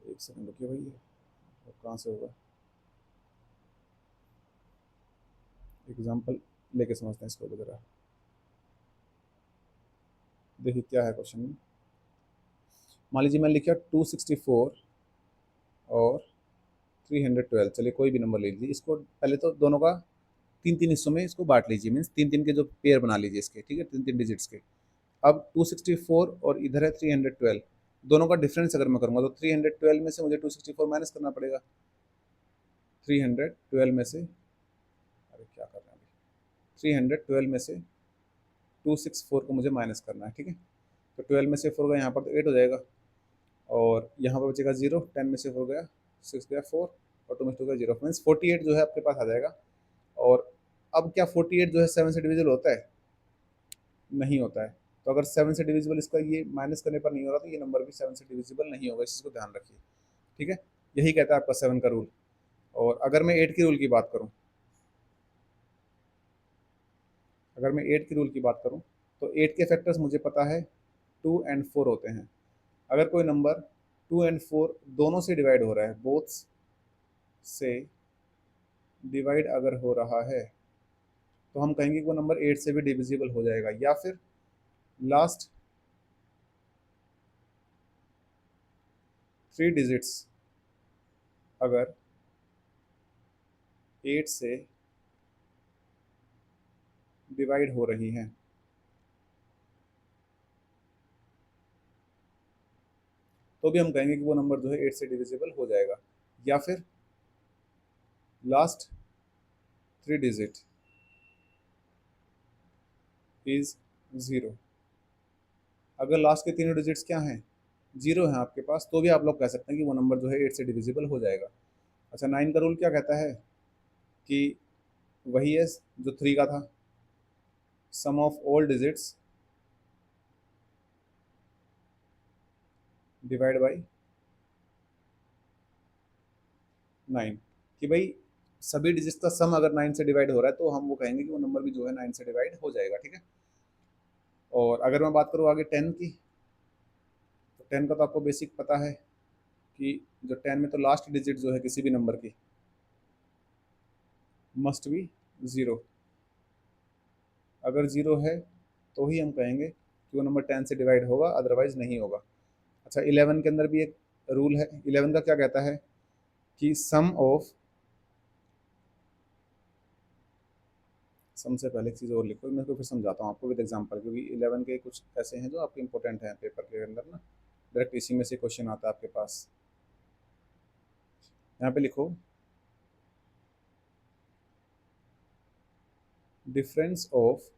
एक सेकंड रुकिए भाई, ये कहाँ से होगा, एग्जाम्पल लेके समझते हैं इसको जरा। देखिए क्या है क्वेश्चन में, मान लीजिए मैं लिखा 264 और 312, चलिए कोई भी नंबर ले लीजिए। इसको पहले तो दोनों का तीन तीन हिस्सों में इसको बांट लीजिए, मीन्स तीन तीन के जो पेयर बना लीजिए इसके। ठीक है, तीन तीन डिजिट्स के। अब 264 और इधर है 312, दोनों का डिफरेंस अगर मैं करूंगा तो 312 में से मुझे 264 माइनस करना पड़ेगा। 312 में से, अरे क्या कर रहे हैं अभी, 312 में से 264 को मुझे माइनस करना है। ठीक है, तो 12 में से 4 गया यहाँ पर तो 8 हो जाएगा, और यहाँ पर बचेगा 0, 10 में से 4 गया 6 गया 4, और 2 में से 2 गया 0, मीन्स 48 जो है आपके पास आ जाएगा। और अब क्या 48 जो है 7 से डिविजिबल होता है, नहीं होता है। तो अगर 7 से डिविजिबल इसका ये माइनस करने पर नहीं हो रहा, तो ये नंबर भी 7 से डिविजिबल नहीं होगा, इस चीज़ को ध्यान रखिए। ठीक है, यही कहता है आपका 7 का रूल। और अगर मैं 8 की रूल की बात करूँ, अगर मैं 8 की रूल की बात करूँ तो 8 के फैक्टर्स मुझे पता है 2 एंड 4 होते हैं। अगर कोई नंबर 2 एंड 4 दोनों से डिवाइड हो रहा है, बोथ से डिवाइड अगर हो रहा है, तो हम कहेंगे कि वो नंबर 8 से भी डिविजिबल हो जाएगा। या फिर लास्ट 3 डिजिट्स अगर 8 से डिवाइड हो रही हैं तो भी हम कहेंगे कि वो नंबर जो है 8 से डिविजिबल हो जाएगा। या फिर लास्ट 3 डिजिट इज 0। अगर लास्ट के तीनों डिजिट्स क्या हैं, 0 हैं आपके पास, तो भी आप लोग कह सकते हैं कि वो नंबर जो है 8 से डिविजिबल हो जाएगा। अच्छा, 9 का रूल क्या कहता है कि वही है जो 3 का था, sum of all digits divide by 9। कि भाई सभी डिजिट्स का सम अगर 9 से डिवाइड हो रहा है तो हम वो कहेंगे कि वो नंबर भी जो है 9 से डिवाइड हो जाएगा। ठीक है। और अगर मैं बात करूँ आगे 10 की, तो 10 का तो आपको बेसिक पता है कि जो 10 में तो लास्ट डिजिट जो है किसी भी नंबर की मस्ट बी 0। अगर 0 है तो ही हम कहेंगे कि वो नंबर 10 से डिवाइड होगा, अदरवाइज नहीं होगा। अच्छा, 11 के अंदर भी एक रूल है। 11 का क्या कहता है कि सम से पहले एक चीज़ और लिखो, मैं इसको फिर समझाता हूँ आपको विद एग्जांपल, क्योंकि 11 के कुछ ऐसे हैं जो आपके इंपॉर्टेंट हैं पेपर के अंदर ना, डायरेक्ट इसी में से क्वेश्चन आता है आपके पास। यहाँ पे लिखो difference of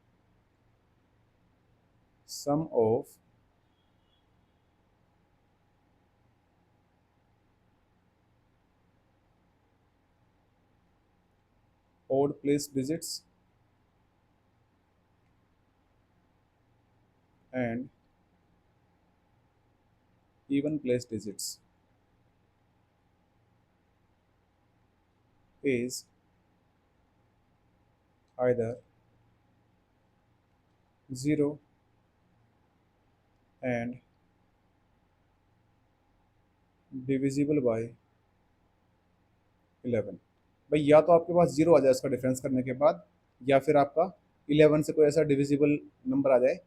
sum of odd place digits and even place digits is either 0 and divisible by 11। भाई या तो आपके पास 0 आ जाए इसका डिफरेंस करने के बाद, या फिर आपका 11 से कोई ऐसा डिविजिबल नंबर आ जाए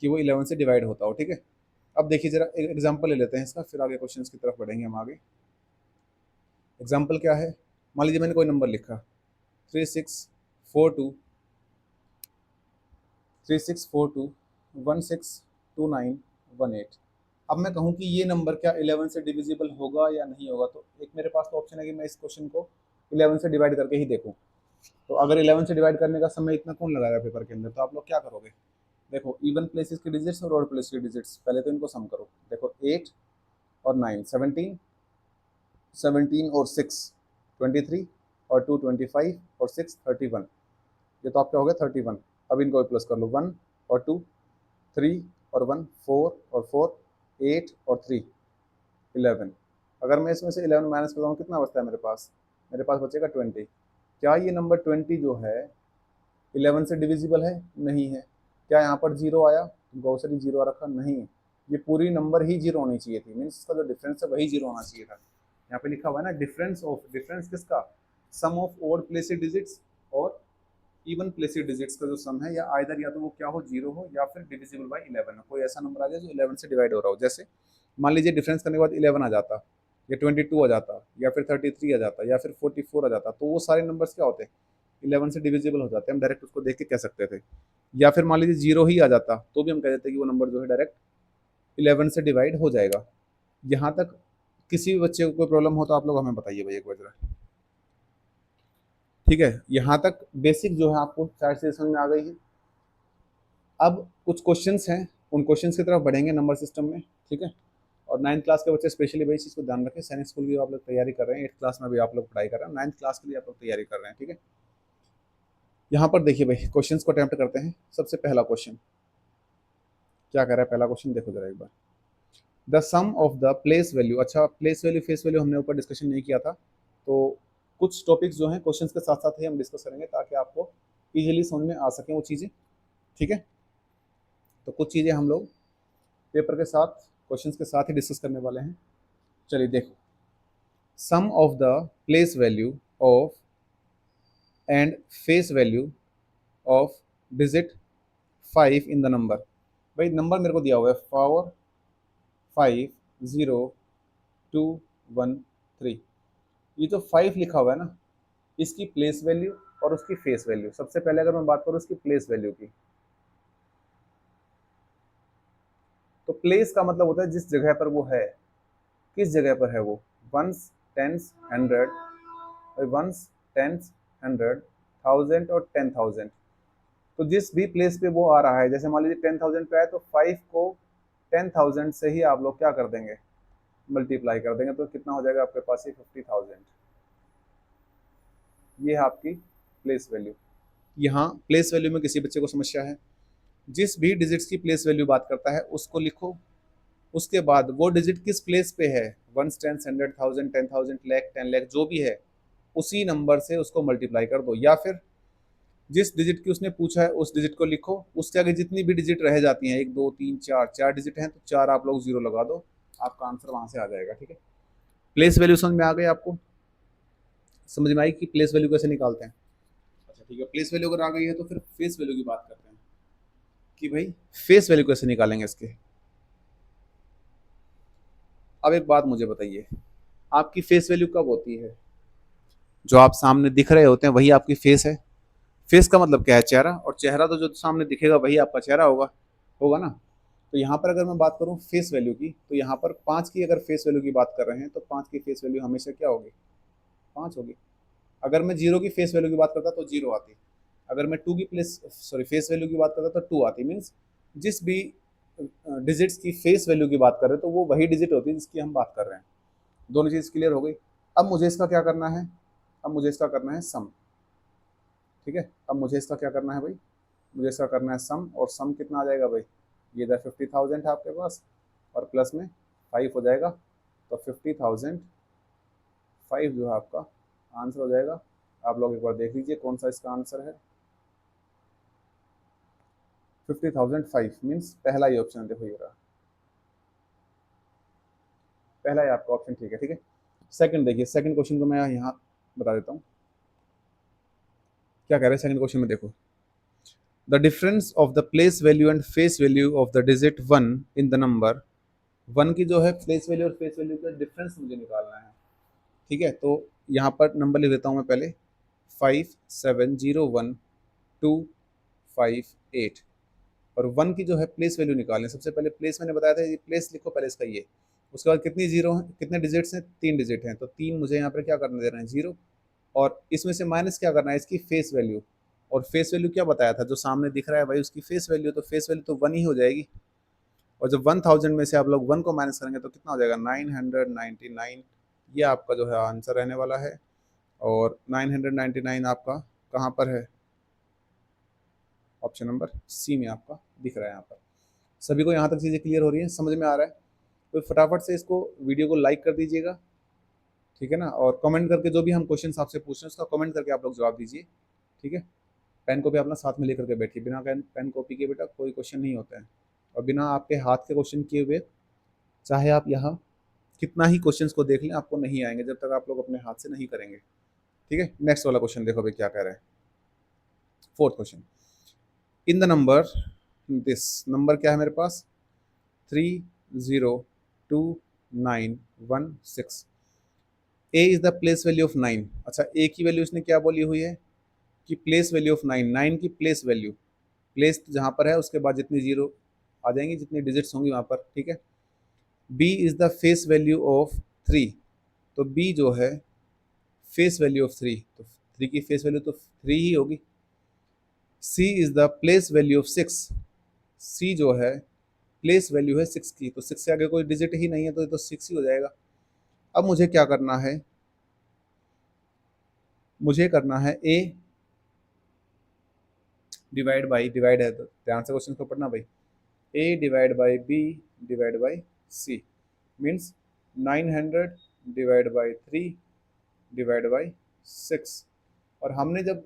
कि वो 11 से डिवाइड होता हो। ठीक है। अब देखिए जरा एक एग्जांपल ले लेते हैं इसका, फिर आगे क्वेश्चंस की तरफ बढ़ेंगे हम आगे। एग्जांपल क्या है, मान लीजिए मैंने कोई नंबर लिखा 3642 3642 162918। अब मैं कहूँ कि ये नंबर क्या 11 से डिविजिबल होगा या नहीं होगा, तो एक मेरे पास तो ऑप्शन है कि मैं इस क्वेश्चन को 11 से डिवाइड करके ही देखूँ। तो अगर 11 से डिवाइड करने का समय इतना कौन लगाएगा पेपर के अंदर, तो आप लोग क्या करोगे, देखो इवन प्लेसेस के डिजिट्स और ऑड प्लेस के डिजिट्स, पहले तो इनको सम करो। देखो 8 और 9 17, 17 और 6 23, और 2 25, और 6 31। ये तो आपका हो गया 31। अब इनको प्लस कर लो, 1 और 2 3 और 1 4 और 4 8 और 3 11। अगर मैं इसमें से 11 माइनस करता हूँ कितना बचता है मेरे पास, मेरे पास बचेगा 20। क्या ये नंबर 20 जो है 11 से डिविजिबल है? नहीं है। क्या यहाँ पर जीरो आया, ग्रोसरी जीरो आ रखा? नहीं। ये पूरी नंबर ही जीरो होनी चाहिए थी, मीन्स इसका जो डिफरेंस है वही जीरो होना चाहिए था। यहाँ पे लिखा हुआ है ना डिफरेंस ऑफ, डिफरेंस किसका, सम ऑफ ऑड प्लेसेड डिजिट्स और इवन प्लेसेड डिजिट्स का जो सम है, या आइदर या तो वो क्या हो, जीरो हो, या फिर डिविजिबल बाई 11 हो। कोई ऐसा नंबर आ जाए जो 11 से डिवाइड हो रहा हो। जैसे मान लीजिए डिफरेंस करने के बाद 11 आ जाता, या 22 आ जाता, या फिर 33 आ जाता, या फिर 44 आ जाता, तो वो सारे नंबर्स क्या होते हैं, 11 से डिविजिबल हो जाते हैं, हम डायरेक्ट उसको देख के कह सकते थे। या फिर मान लीजिए जीरो ही आ जाता तो भी हम कह देते कि वो नंबर जो है डायरेक्ट 11 से डिवाइड हो जाएगा। यहाँ तक किसी भी बच्चे को कोई प्रॉब्लम हो तो आप लोग हमें बताइए भाई एक बार जरा। ठीक है, यहाँ तक बेसिक जो है आपको शायद से समझ में आ गई है। अब कुछ क्वेश्चंस हैं, उन क्वेश्चंस की तरफ बढ़ेंगे नंबर सिस्टम में। ठीक है। और 9th क्लास के बच्चे स्पेशली भाई इस चीज़ को ध्यान रखें, सैनिक स्कूल की आप लोग तैयारी कर रहे हैं, 8th क्लास में भी आप लोग पढ़ाई कर रहे हैं, 9th क्लास के लिए आप लोग तैयारी कर रहे हैं। ठीक है। यहाँ पर देखिए भाई क्वेश्चंस को अटेम्प्ट करते हैं। सबसे पहला क्वेश्चन क्या कह रहा है, पहला क्वेश्चन देखो जरा एक बार। The sum of the place value, अच्छा प्लेस वैल्यू फेस वैल्यू हमने ऊपर डिस्कशन नहीं किया था, तो कुछ टॉपिक्स जो हैं क्वेश्चंस के साथ साथ ही हम डिस्कस करेंगे ताकि आपको इजीली समझ में आ सकें वो चीज़ें। ठीक है। तो कुछ चीज़ें हम लोग पेपर के साथ क्वेश्चंस के साथ ही डिस्कस करने वाले हैं। चलिए देखो, sum of the place value of and face value of digit 5 in the number. भाई नंबर मेरे को दिया हुआ है 4 5 0 2 1 3। ये जो 5 लिखा हुआ है ना, इसकी प्लेस वैल्यू और उसकी फेस वैल्यू। सबसे पहले अगर मैं बात करूँ इसकी प्लेस वैल्यू की, तो प्लेस का मतलब होता है जिस जगह पर वो है, किस जगह पर है वो। Ones, tens, hundred, ones, tens, hundred, thousand और 10,000। तो जिस भी प्लेस पे वो आ रहा है, जैसे मान लीजिए 10,000 पे आए तो 5 को 10,000 से ही आप लोग क्या कर देंगे, मल्टीप्लाई कर देंगे, तो कितना हो जाएगा आपके पास ये 50,000। ये है आपकी प्लेस वैल्यू। यहाँ प्लेस वैल्यू में किसी बच्चे को समस्या है, जिस भी डिजिट्स की प्लेस वैल्यू बात करता है उसको लिखो, उसके बाद वो डिजिट किस प्लेस पे है, ones, tens, hundred, thousand, 10,000, lakh, 10 lakh, जो भी है उसी नंबर से उसको मल्टीप्लाई कर दो। या फिर जिस डिजिट की उसने पूछा है उस डिजिट को लिखो, उसके आगे जितनी भी डिजिट रह जाती हैं, 1 2 3 4, 4 डिजिट हैं तो 4 आप लोग जीरो लगा दो, आपका आंसर वहां से आ जाएगा। ठीक है, प्लेस वैल्यू समझ में आ गई आपको, समझ में आई कि प्लेस वैल्यू कैसे निकालते हैं। अच्छा ठीक है, प्लेस वैल्यू अगर आ गई है तो फिर फेस वैल्यू की बात करते हैं कि भाई फेस वैल्यू कैसे निकालेंगे इसके। अब एक बात मुझे बताइए, आपकी फेस वैल्यू कब होती है, जो आप सामने दिख रहे होते हैं वही आपकी फेस है। फेस का मतलब क्या है, चेहरा, और चेहरा तो जो सामने दिखेगा वही आपका चेहरा होगा, होगा ना। तो यहाँ पर अगर मैं बात करूँ फेस वैल्यू की, तो यहाँ पर 5 की अगर फेस वैल्यू की बात कर रहे हैं तो 5 की फेस वैल्यू हमेशा क्या होगी, 5 होगी। अगर मैं 0 की फेस वैल्यू की बात करता तो 0 आती, अगर मैं 2 की प्लेस सॉरी फेस वैल्यू की बात करता तो 2 आती। मीन्स जिस भी डिजिट्स की फेस वैल्यू की बात कर रहे हैं तो वो वही डिजिट होती है जिसकी हम बात कर रहे हैं। दोनों चीज़ क्लियर हो गई। अब मुझे इसका क्या करना है, अब मुझे इसका करना है सम। ठीक है, अब मुझे इसका क्या करना है भाई, मुझे इसका करना है सम, और सम कितना आ जाएगा भाई, ये इधर 50,000 है आपके पास और प्लस में 5 हो जाएगा, तो 50,000 5 जो है आपका आंसर हो जाएगा। आप लोग एक बार देख लीजिए कौन सा इसका आंसर है। 50,005 मीन्स पहला ही ऑप्शन देखो ये रहा, पहला ही आपका ऑप्शन ठीक है। ठीक है, सेकंड देखिए, सेकंड क्वेश्चन को मैं यहाँ बता देता हूँ क्या कह रहे हैं सेकंड क्वेश्चन में। देखो, the difference of the place value and face value of the digit 1 in the number. 1 की जो है प्लेस वैल्यू और फेस वैल्यू का डिफरेंस मुझे निकालना है। ठीक है, तो यहाँ पर नंबर लिख देता हूँ मैं पहले, 5701 258। और 1 की जो है प्लेस वैल्यू निकालनी है। सबसे पहले प्लेस मैंने बताया था, ये प्लेस लिखो पहले इसका ये। उसके बाद कितनी जीरो है, कितने डिजिट्स हैं, 3 डिजिट हैं, तो 3 मुझे यहाँ पर क्या करने दे रहे हैं, 0। और इसमें से माइनस क्या करना है, इसकी फेस वैल्यू। और फेस वैल्यू क्या बताया था, जो सामने दिख रहा है भाई उसकी फेस वैल्यू, तो फेस वैल्यू तो 1 ही हो जाएगी। और जब 1000 में से आप लोग 1 को माइनस करेंगे तो कितना हो जाएगा, 999। ये आपका जो है आंसर रहने वाला है। और 999 आपका कहाँ पर है, ऑप्शन नंबर सी में आपका दिख रहा है। यहाँ पर सभी को यहाँ तक चीज़ें क्लियर हो रही हैं, समझ में आ रहा है। तो फटाफट से इसको वीडियो को लाइक कर दीजिएगा, ठीक है ना। और कमेंट करके जो भी हम क्वेश्चन आपसे पूछ रहे हैं उसका कमेंट करके आप लोग जवाब दीजिए। ठीक है, पेन कॉपी अपना साथ में लेकर के बैठिए, बिना पेन कॉपी के बेटा कोई क्वेश्चन नहीं होता है। और बिना आपके हाथ के क्वेश्चन किए हुए चाहे आप यहाँ कितना ही क्वेश्चंस को देख लें, आपको नहीं आएंगे जब तक आप लोग अपने हाथ से नहीं करेंगे। ठीक है, नेक्स्ट वाला क्वेश्चन देखो भाई क्या कह रहे हैं। Fourth question, in the number, this number क्या है मेरे पास, 302916। A is the place value of 9। अच्छा, ए की वैल्यू इसने क्या बोली हुई है कि प्लेस वैल्यू ऑफ 9, 9 की प्लेस वैल्यू, प्लेस जहाँ पर है उसके बाद जितनी जीरो आ जाएंगी, जितनी डिजिट्स होंगी वहाँ पर। ठीक है, B is the face value of 3। तो बी जो है फेस वैल्यू ऑफ 3, तो 3 की फेस वैल्यू तो 3 ही होगी। C is the place value of 6। C जो है प्लेस वैल्यू है 6 की, तो 6 से आगे कोई डिजिट ही नहीं है तो ये तो 6 ही हो जाएगा। अब मुझे क्या करना है, मुझे करना है ए डिवाइड बाई, डिवाइड है तो ध्यान से क्वेश्चन को पढ़ना भाई, A divide by B divide by C means 900 divide by 3 divide by 6। और हमने जब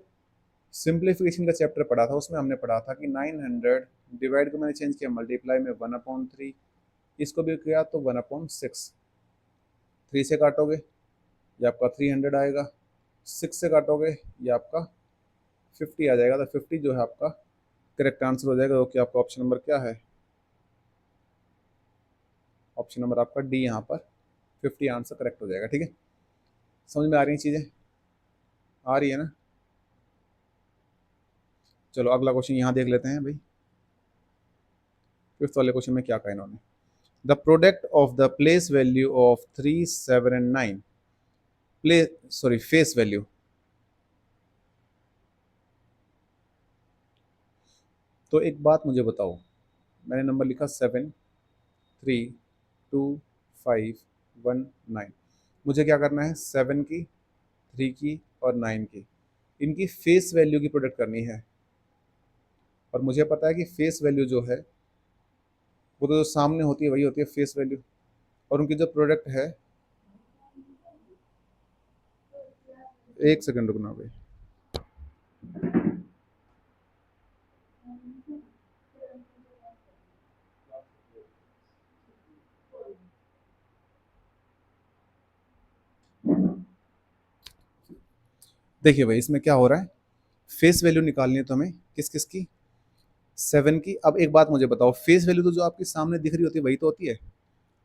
सिंप्लीफिकेशन का चैप्टर पढ़ा था उसमें हमने पढ़ा था कि 900 डिवाइड को मैंने चेंज किया मल्टीप्लाई में 1/3, इसको भी किया तो 1/6। 3 से काटोगे ये आपका 300 आएगा, 6 से काटोगे ये आपका 50 आ जाएगा, तो 50 जो है आपका करेक्ट आंसर हो जाएगा, जो कि आपका ऑप्शन नंबर क्या है, ऑप्शन नंबर आपका डी यहाँ पर 50 आंसर करेक्ट हो जाएगा। ठीक है, समझ में आ रही हैं चीज़ें, आ रही है ना। चलो अगला क्वेश्चन यहाँ देख लेते हैं भाई, फिफ्थ वाले क्वेश्चन में क्या कहा इन्होंने। The product of the place value of 3, 7 and 9, play sorry face value. तो एक बात मुझे बताओ, मैंने नंबर लिखा 7, 3, 2, 5, 1, 9। मुझे क्या करना है, 7 की, 3 की और 9 की, इनकी फेस वैल्यू की प्रोडक्ट करनी है। और मुझे पता है कि फेस वैल्यू जो है वो तो जो सामने होती है वही होती है फेस वैल्यू, और उनकी जो प्रोडक्ट है, एक सेकंड रुकना भाई। देखिए भाई इसमें क्या हो रहा है, फेस वैल्यू निकालनी है तो हमें किस किस की, 7 की। अब एक बात मुझे बताओ, फेस वैल्यू तो जो आपके सामने दिख रही होती है वही तो होती है,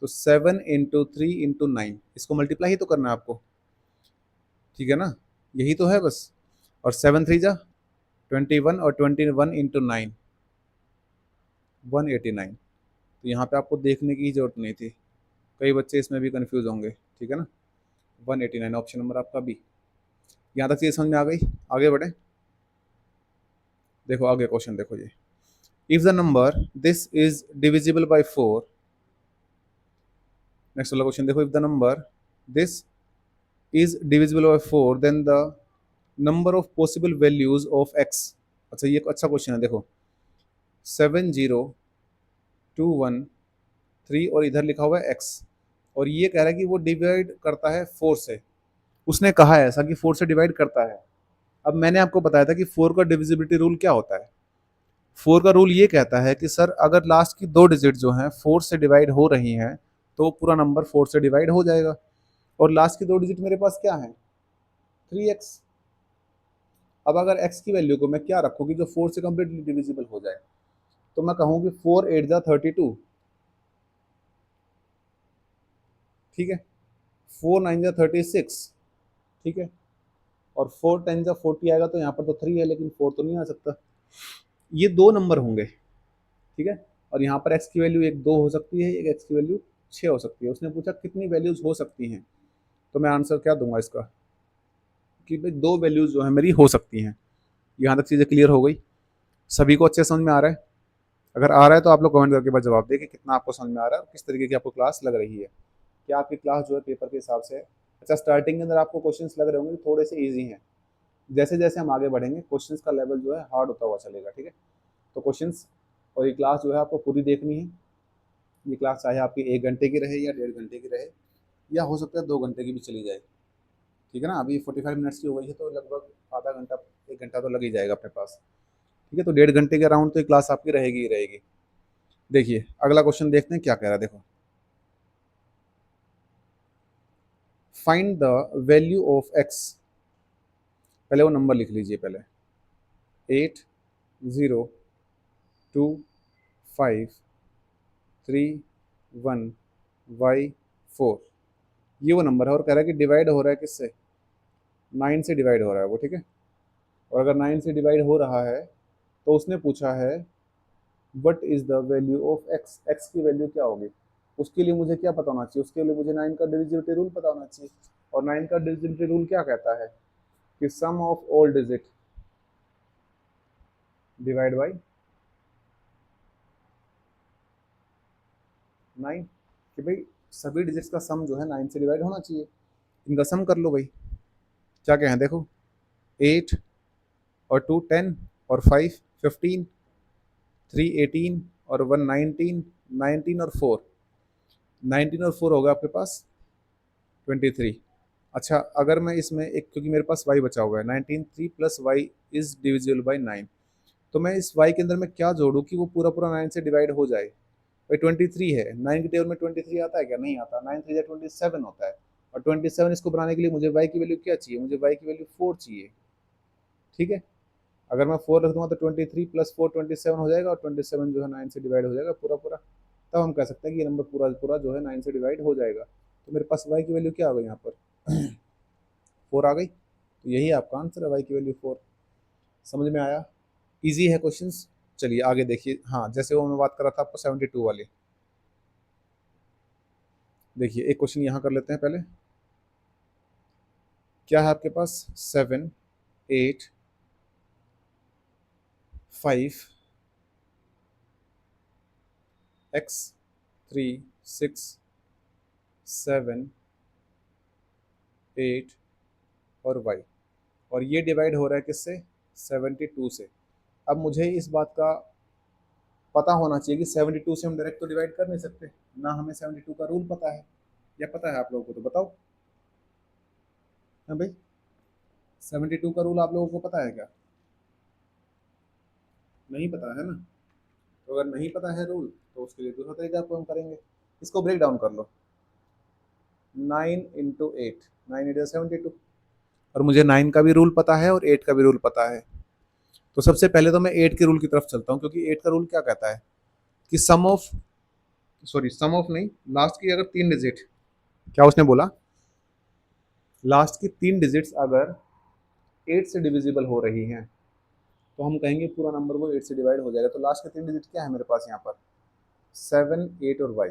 तो 7 × 3 × 9, इसको मल्टीप्लाई ही तो करना है आपको, ठीक है ना, यही तो है बस। और 7 3 जा 21, और 21 × 9 189। तो यहाँ पे आपको देखने की जरूरत नहीं थी, कई बच्चे इसमें भी कंफ्यूज होंगे, ठीक है ना। 189 ऑप्शन नंबर आपका बी। यहाँ तक चीज़ समझ में आ गई, आगे बढ़े। देखो आगे क्वेश्चन देखो ये, if the number this is divisible by 4, next वाला क्वेश्चन देखो, if the number this is divisible by 4 then the number of possible values of x. अच्छा ये अच्छा क्वेश्चन है, देखो 7 0 2 1 3 और इधर लिखा हुआ है एक्स, और ये कह रहा है कि वो डिवाइड करता है 4 से। उसने कहा है ऐसा कि 4 से डिवाइड करता है। अब मैंने आपको बताया था कि 4 का डिविजिबिलिटी रूल क्या होता है। 4 का रूल ये कहता है कि सर अगर लास्ट की 2 डिजिट जो हैं 4 से डिवाइड हो रही हैं तो पूरा नंबर 4 से डिवाइड हो जाएगा। और लास्ट की 2 डिजिट मेरे पास क्या है, 3x। अब अगर x की वैल्यू को मैं क्या रखूँ कि जो 4 से कंप्लीटली डिविजिबल हो जाए, तो मैं कहूँ कि 4 8 जा 32, ठीक है, 4 9 जा 36, ठीक है, और 4 10 जा 40 आएगा, तो यहाँ पर तो 3 है लेकिन 4 तो नहीं आ सकता। ये 2 नंबर होंगे, ठीक है, और यहाँ पर x की वैल्यू एक 2 हो सकती है, एक x की वैल्यू 6 हो सकती है। उसने पूछा कितनी वैल्यूज हो सकती हैं, तो मैं आंसर क्या दूंगा इसका कि भाई 2 वैल्यूज जो है मेरी हो सकती हैं। यहाँ तक चीज़ें क्लियर हो गई, सभी को अच्छे समझ में आ रहा है। अगर आ रहा है तो आप लोग कमेंट करके बाद जवाब दें कि कितना आपको समझ में आ रहा है और किस तरीके की आपको क्लास लग रही है, क्या आपकी क्लास जो है पेपर के हिसाब से है। अच्छा स्टार्टिंग के अंदर आपको क्वेश्चंस लग रहे होंगे थोड़े से ईजी हैं, जैसे जैसे हम आगे बढ़ेंगे क्वेश्चंस का लेवल जो है हार्ड होता हुआ चलेगा, ठीक है। तो क्वेश्चंस और ये क्लास जो है आपको पूरी देखनी है। ये क्लास चाहे आपकी 1 घंटे की रहे या 1.5 घंटे की रहे, या हो सकता है 2 घंटे की भी चली जाए, ठीक है ना। अभी 45 मिनट्स की हो गई है, तो लगभग आधा घंटा 1 घंटा तो लग ही जाएगा अपने पास, ठीक है। तो 1.5 घंटे के अराउंड तो ये क्लास आपकी रहेगी ही रहेगी। देखिए अगला क्वेश्चन देखते हैं क्या कह रहा है, देखो find the value of x. पहले वो नंबर लिख लीजिए, पहले 8 0 2 5 3 1 y 4, ये वो नंबर है, और कह रहा है कि डिवाइड हो रहा है किससे, 9 से डिवाइड हो रहा है वो, ठीक है। और अगर 9 से डिवाइड हो रहा है तो उसने पूछा है what is the value of x, x की वैल्यू क्या होगी। उसके लिए मुझे क्या पता होना चाहिए, उसके लिए मुझे 9 का डिविजिबिलिटी रूल पता होना चाहिए। और 9 का डिविजिबिलिटी रूल क्या कहता है कि sum of all digit divide by 9, कि भाई सभी डिजिट्स का सम जो है 9 से डिवाइड होना चाहिए। इनका सम कर लो भाई, क्या क्या है देखो, 8 और 2 10 और 5 15, 3 18 और 1 19, 19 और 4, 19 और 4 होगा आपके पास 23। अच्छा अगर मैं इसमें एक, क्योंकि मेरे पास y बचा हुआ है, 19 3 plus y is divisible by 9, तो मैं इस y के अंदर मैं क्या जोड़ूँ कि वो पूरा पूरा 9 से डिवाइड हो जाए। भाई 23 है, 9 के टेबल में 23 आता है क्या, नहीं आता, 9 3 27 होता है, और 27 इसको बनाने के लिए मुझे y की वैल्यू क्या चाहिए, मुझे y की वैल्यू 4 चाहिए, ठीक है। अगर मैं 4 रख दूंगा तो 23 प्लस 4 27 हो जाएगा, और 27 जो है 9 से डिवाइड हो जाएगा पूरा पूरा। तब हम कह सकते हैं कि ये नंबर पूरा पूरा जो है 9 से डिवाइड हो जाएगा। तो मेरे पास y की वैल्यू क्या आ गई यहाँ पर 4 आ गई। तो यही आपका आंसर है, y की वैल्यू 4। समझ में आया? इजी है क्वेश्चंस। चलिए आगे देखिए। हाँ, जैसे वो मैं बात कर रहा था आपको 72 वाली। देखिए एक क्वेश्चन यहाँ कर लेते हैं पहले। क्या है आपके पास 7 8 5 x 3 6 7 8 और y, और ये डिवाइड हो रहा है किससे 72 से। अब मुझे इस बात का पता होना चाहिए कि 72 से हम डायरेक्ट तो डिवाइड कर नहीं सकते ना, हमें 72 का रूल पता है। या पता है आप लोगों को? तो बताओ। हाँ भाई, 72 का रूल आप लोगों को पता है क्या? नहीं पता है ना? तो अगर नहीं पता है रूल तो उसके लिए दूसरा तरीका आपको हम करेंगे। इसको ब्रेक डाउन कर लो। 9 इंटू 8, 9 8 72। और मुझे 9 का भी रूल पता है और 8 का भी रूल पता है। तो सबसे पहले तो मैं 8 के रूल की तरफ चलता हूँ, क्योंकि 8 का रूल क्या कहता है कि सम ऑफ नहीं, लास्ट की अगर 3 डिजिट, क्या उसने बोला, लास्ट की 3 डिजिट्स अगर 8 से डिविजिबल हो रही हैं तो हम कहेंगे पूरा नंबर वो 8 से डिवाइड हो जाएगा। तो लास्ट के 3 डिजिट क्या है मेरे पास यहाँ पर 7 8 और y।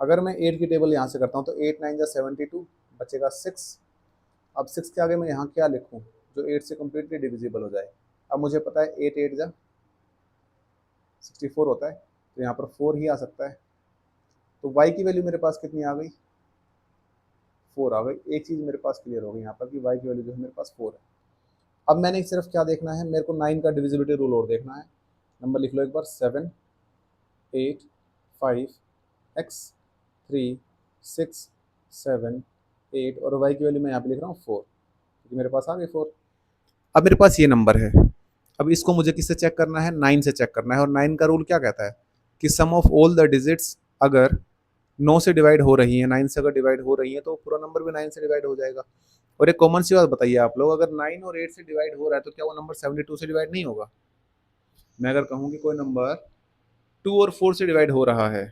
अगर मैं 8 की टेबल यहाँ से करता हूँ तो 8 9 जा 72, बचेगा 6। अब 6 के आगे मैं यहाँ क्या लिखूँ जो 8 से कम्प्लीटली डिविजिबल हो जाए। अब मुझे पता है 8 8 जा 64 होता है, तो यहाँ पर 4 ही आ सकता है। तो y की वैल्यू मेरे पास कितनी आ गई 4 आ गई। एक चीज़ मेरे पास क्लियर हो गई यहाँ पर कि y की वैल्यू जो है मेरे पास 4 है। अब मैंने सिर्फ क्या देखना है, मेरे को 9 का डिविजिबिलिटी रूल और देखना है। नंबर लिख लो एक बार 7 8 5 x 3 6 7 8, और y की वैल्यू मैं यहाँ पे लिख रहा हूँ 4, क्योंकि मेरे पास आ गई 4। अब मेरे पास ये नंबर है। अब इसको मुझे किससे चेक करना है 9 से चेक करना है। और 9 का रूल क्या कहता है कि sum of all the digits अगर 9 से डिवाइड हो रही है, 9 से अगर डिवाइड हो रही है तो पूरा नंबर भी 9 से डिवाइड हो जाएगा। और एक कॉमन सी बात बताइए आप लोग, अगर 9 और 8 से डिवाइड हो रहा है तो क्या वो नंबर 72 से डिवाइड नहीं होगा? मैं अगर कहूँ कि कोई नंबर 2 और 4 से डिवाइड हो रहा है,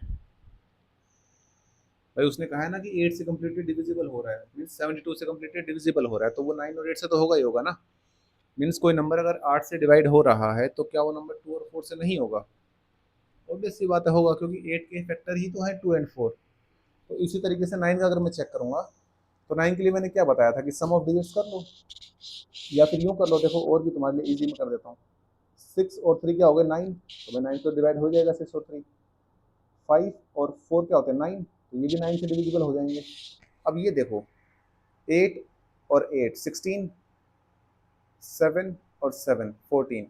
भाई उसने कहा है ना कि 8 से कम्प्लीटली डिविजिबल हो रहा है, मीन्स 72 से कम्प्लीटली डिविजिबल हो रहा है, तो वो 9 और 8 से तो होगा ही होगा ना। मीन्स कोई नंबर अगर 8 से डिवाइड हो रहा है तो क्या वो नंबर 2 और 4 से नहीं होगा? ऑब्वियस सी बात है होगा, क्योंकि 8 के फैक्टर ही तो है 2 एंड 4। तो इसी तरीके से 9 का अगर मैं चेक करूंगा तो 9 के लिए मैंने क्या बताया था कि सम ऑफ डिजिट्स कर लो, या फिर यूँ कर लो, देखो और भी तुम्हारे लिए ईजी में कर देता हूँ। 6 और 3 क्या हो गए 9, तो मैं 9 तो डिवाइड हो जाएगा 6 और 3। 5 और 4 क्या होते हैं 9, तो ये भी 9 से डिविजिबल हो जाएंगे। अब ये देखो 8 और 8 16, 7 और 7 14,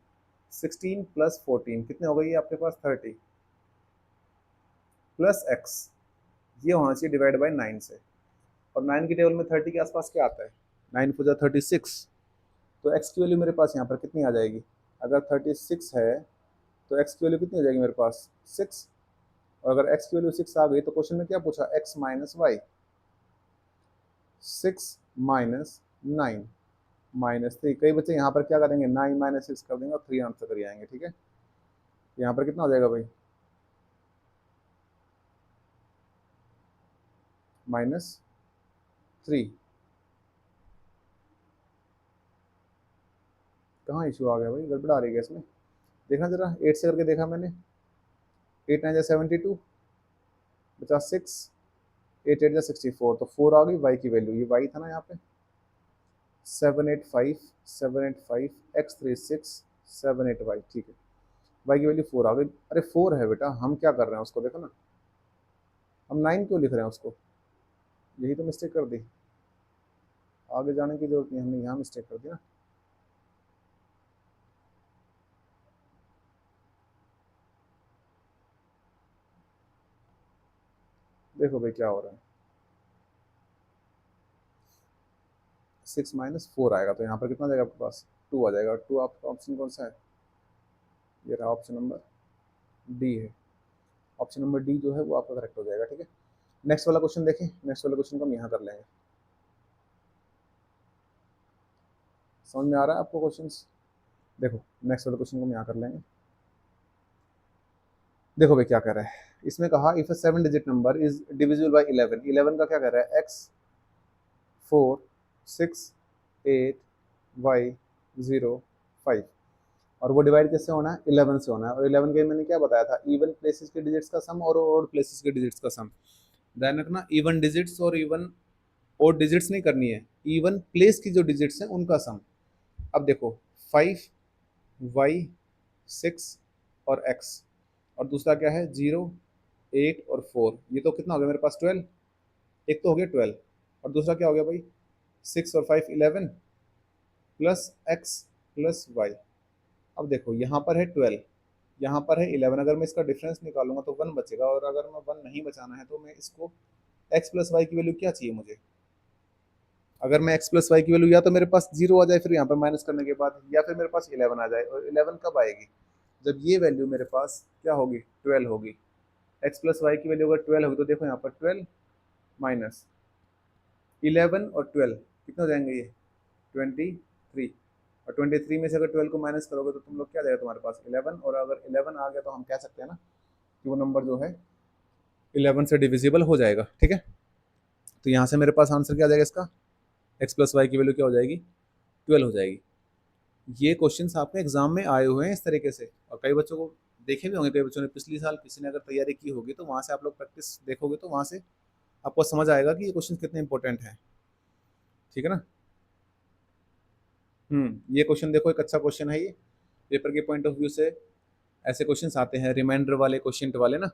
16 प्लस 14 कितने हो गए ये आपके पास 30, प्लस x, ये होना चाहिए डिवाइड बाई 9 से। और 9 की टेबल में 30 के आसपास क्या आता है 9 4 36, तो x की वैल्यू मेरे पास यहाँ पर कितनी आ जाएगी, अगर 36 है तो x की वैल्यू कितनी हो जाएगी मेरे पास 6। और अगर x की वैल्यू 6 आ गई तो क्वेश्चन में क्या पूछा x minus y, 6 minus 9 minus 3। कई बच्चे यहाँ पर क्या करेंगे 9 माइनस 6 कर देंगे और 3 आंसर कर आएंगे, ठीक है। यहाँ पर कितना हो जाएगा भाई -3। कहाँ इशू आ गया भाई, गड़बड़ आ रही है इसमें। देखना जरा 8 से करके देखा मैंने, 8 9 72, 6, 8 8 64, तो 4 आ गई। y की वैल्यू ये y था ना यहाँ पे 785 785 x 3 6 7 8 y, ठीक है। y की वैल्यू 4 आ गई। अरे 4 है बेटा, हम क्या कर रहे हैं उसको देखो ना, हम 9 क्यों लिख रहे हैं उसको, यही तो मिस्टेक कर दी। आगे जाने की जरूरत नहीं, हमने यहाँ मिस्टेक कर दी ना। देखो भाई क्या हो रहा है, 6 माइनस 4 आएगा तो यहाँ पर कितना जाएगा आपके पास 2 आ जाएगा। 2 आपका ऑप्शन कौन सा है, ये रहा ऑप्शन नंबर डी है। ऑप्शन नंबर डी जो है वो आपका करेक्ट हो जाएगा, ठीक है। नेक्स्ट वाला क्वेश्चन देखें, नेक्स्ट वाला क्वेश्चन को हम यहाँ कर लेंगे। समझ में आ रहा है आपको क्वेश्चंस? देखो नेक्स्ट वाले क्वेश्चन को हम यहाँ कर लेंगे। देखो भाई क्या कह रहा है, इसमें कहा if a 7 digit number is divisible bye 11, 11 का क्या कह रहा है, x 4 6 8 y 0 5, और वो डिवाइड कैसे होना है, 11 से होना है। और 11 के मैंने क्या बताया था, इवन प्लेसेस के डिजिट्स का सम और ऑड प्लेसेस के डिजिट्स का सम। ध्यान रखना, इवन डिजिट्स और इवन ऑड डिजिट्स नहीं करनी है, इवन प्लेस की जो डिजिट्स हैं उनका सम। अब देखो 5 y 6 और x, और दूसरा क्या है 0 8 और 4, ये तो कितना हो गया मेरे पास 12, एक तो हो गया 12 और दूसरा क्या हो गया भाई 6 और 5 11 प्लस x प्लस y। अब देखो यहाँ पर है 12, यहाँ पर है 11, अगर मैं इसका डिफरेंस निकालूंगा तो 1 बचेगा, और अगर मैं 1 नहीं बचाना है तो मैं इसको x प्लस वाई की वैल्यू क्या चाहिए मुझे, अगर मैं x प्लस वाई की वैल्यू या तो मेरे पास 0 आ जाए फिर यहाँ पर माइनस करने के बाद, या फिर मेरे पास 11 आ जाए। और 11 कब आएगी, जब ये वैल्यू मेरे पास क्या होगी 12 होगी। x प्लस वाई की वैल्यू अगर 12 होगी तो देखो यहाँ पर 12 माइनस 11 और 12 कितने हो जाएंगे, ये 23, और 23 में से अगर 12 को माइनस करोगे तो तुम लोग क्या जाएगा तुम्हारे पास 11, और अगर 11 आ गया तो हम कह सकते हैं ना कि वो नंबर जो है 11 से डिविजिबल हो जाएगा। ठीक है, तो यहाँ से मेरे पास आंसर क्या आ जाएगा इसका, x प्लस वाई की वैल्यू क्या हो जाएगी 12 हो जाएगी। ये क्वेश्चंस आपके एग्जाम में आए हुए हैं इस तरीके से, और कई बच्चों को देखे भी होंगे, कई बच्चों ने पिछले साल किसी ने अगर तैयारी की होगी तो वहाँ से आप लोग प्रैक्टिस देखोगे तो वहाँ से आपको समझ आएगा कि ये क्वेश्चन कितने इंपॉर्टेंट हैं। ठीक है ना। ये क्वेश्चन देखो एक अच्छा क्वेश्चन है ये, पेपर के पॉइंट ऑफ व्यू से ऐसे क्वेश्चंस आते हैं रिमाइंडर वाले क्वेश्चन वाले ना।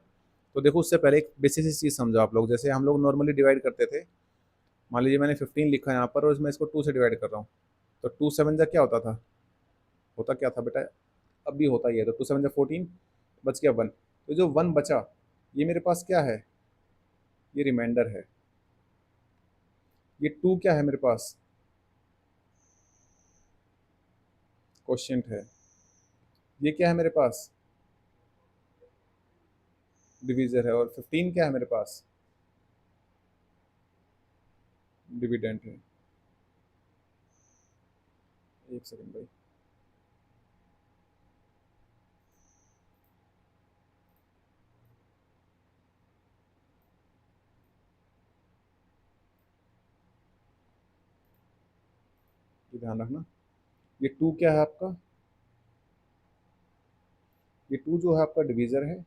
तो देखो उससे पहले एक बेसिक सी चीज़ समझो आप लोग, जैसे हम लोग नॉर्मली डिवाइड करते थे, मान लीजिए मैंने 15 लिखा है यहाँ पर और मैं इसको 2 से डिवाइड कर रहा हूँ, तो 2 7 जा क्या होता था, होता क्या था बेटा, अब भी होता ही है, तो 2 7 जा 14, बच गया 1, तो जो 1 बचा ये मेरे पास क्या है, ये रिमाइंडर है। ये 2 क्या है मेरे पास, क्वेश्चन है। ये क्या है मेरे पास, डिवीजर है। और 15 क्या है मेरे पास, डिविडेंट है। एक सेकंड भाई, ये ध्यान रखना, ये 2 क्या है आपका, ये 2 जो है आपका डिवीजर है,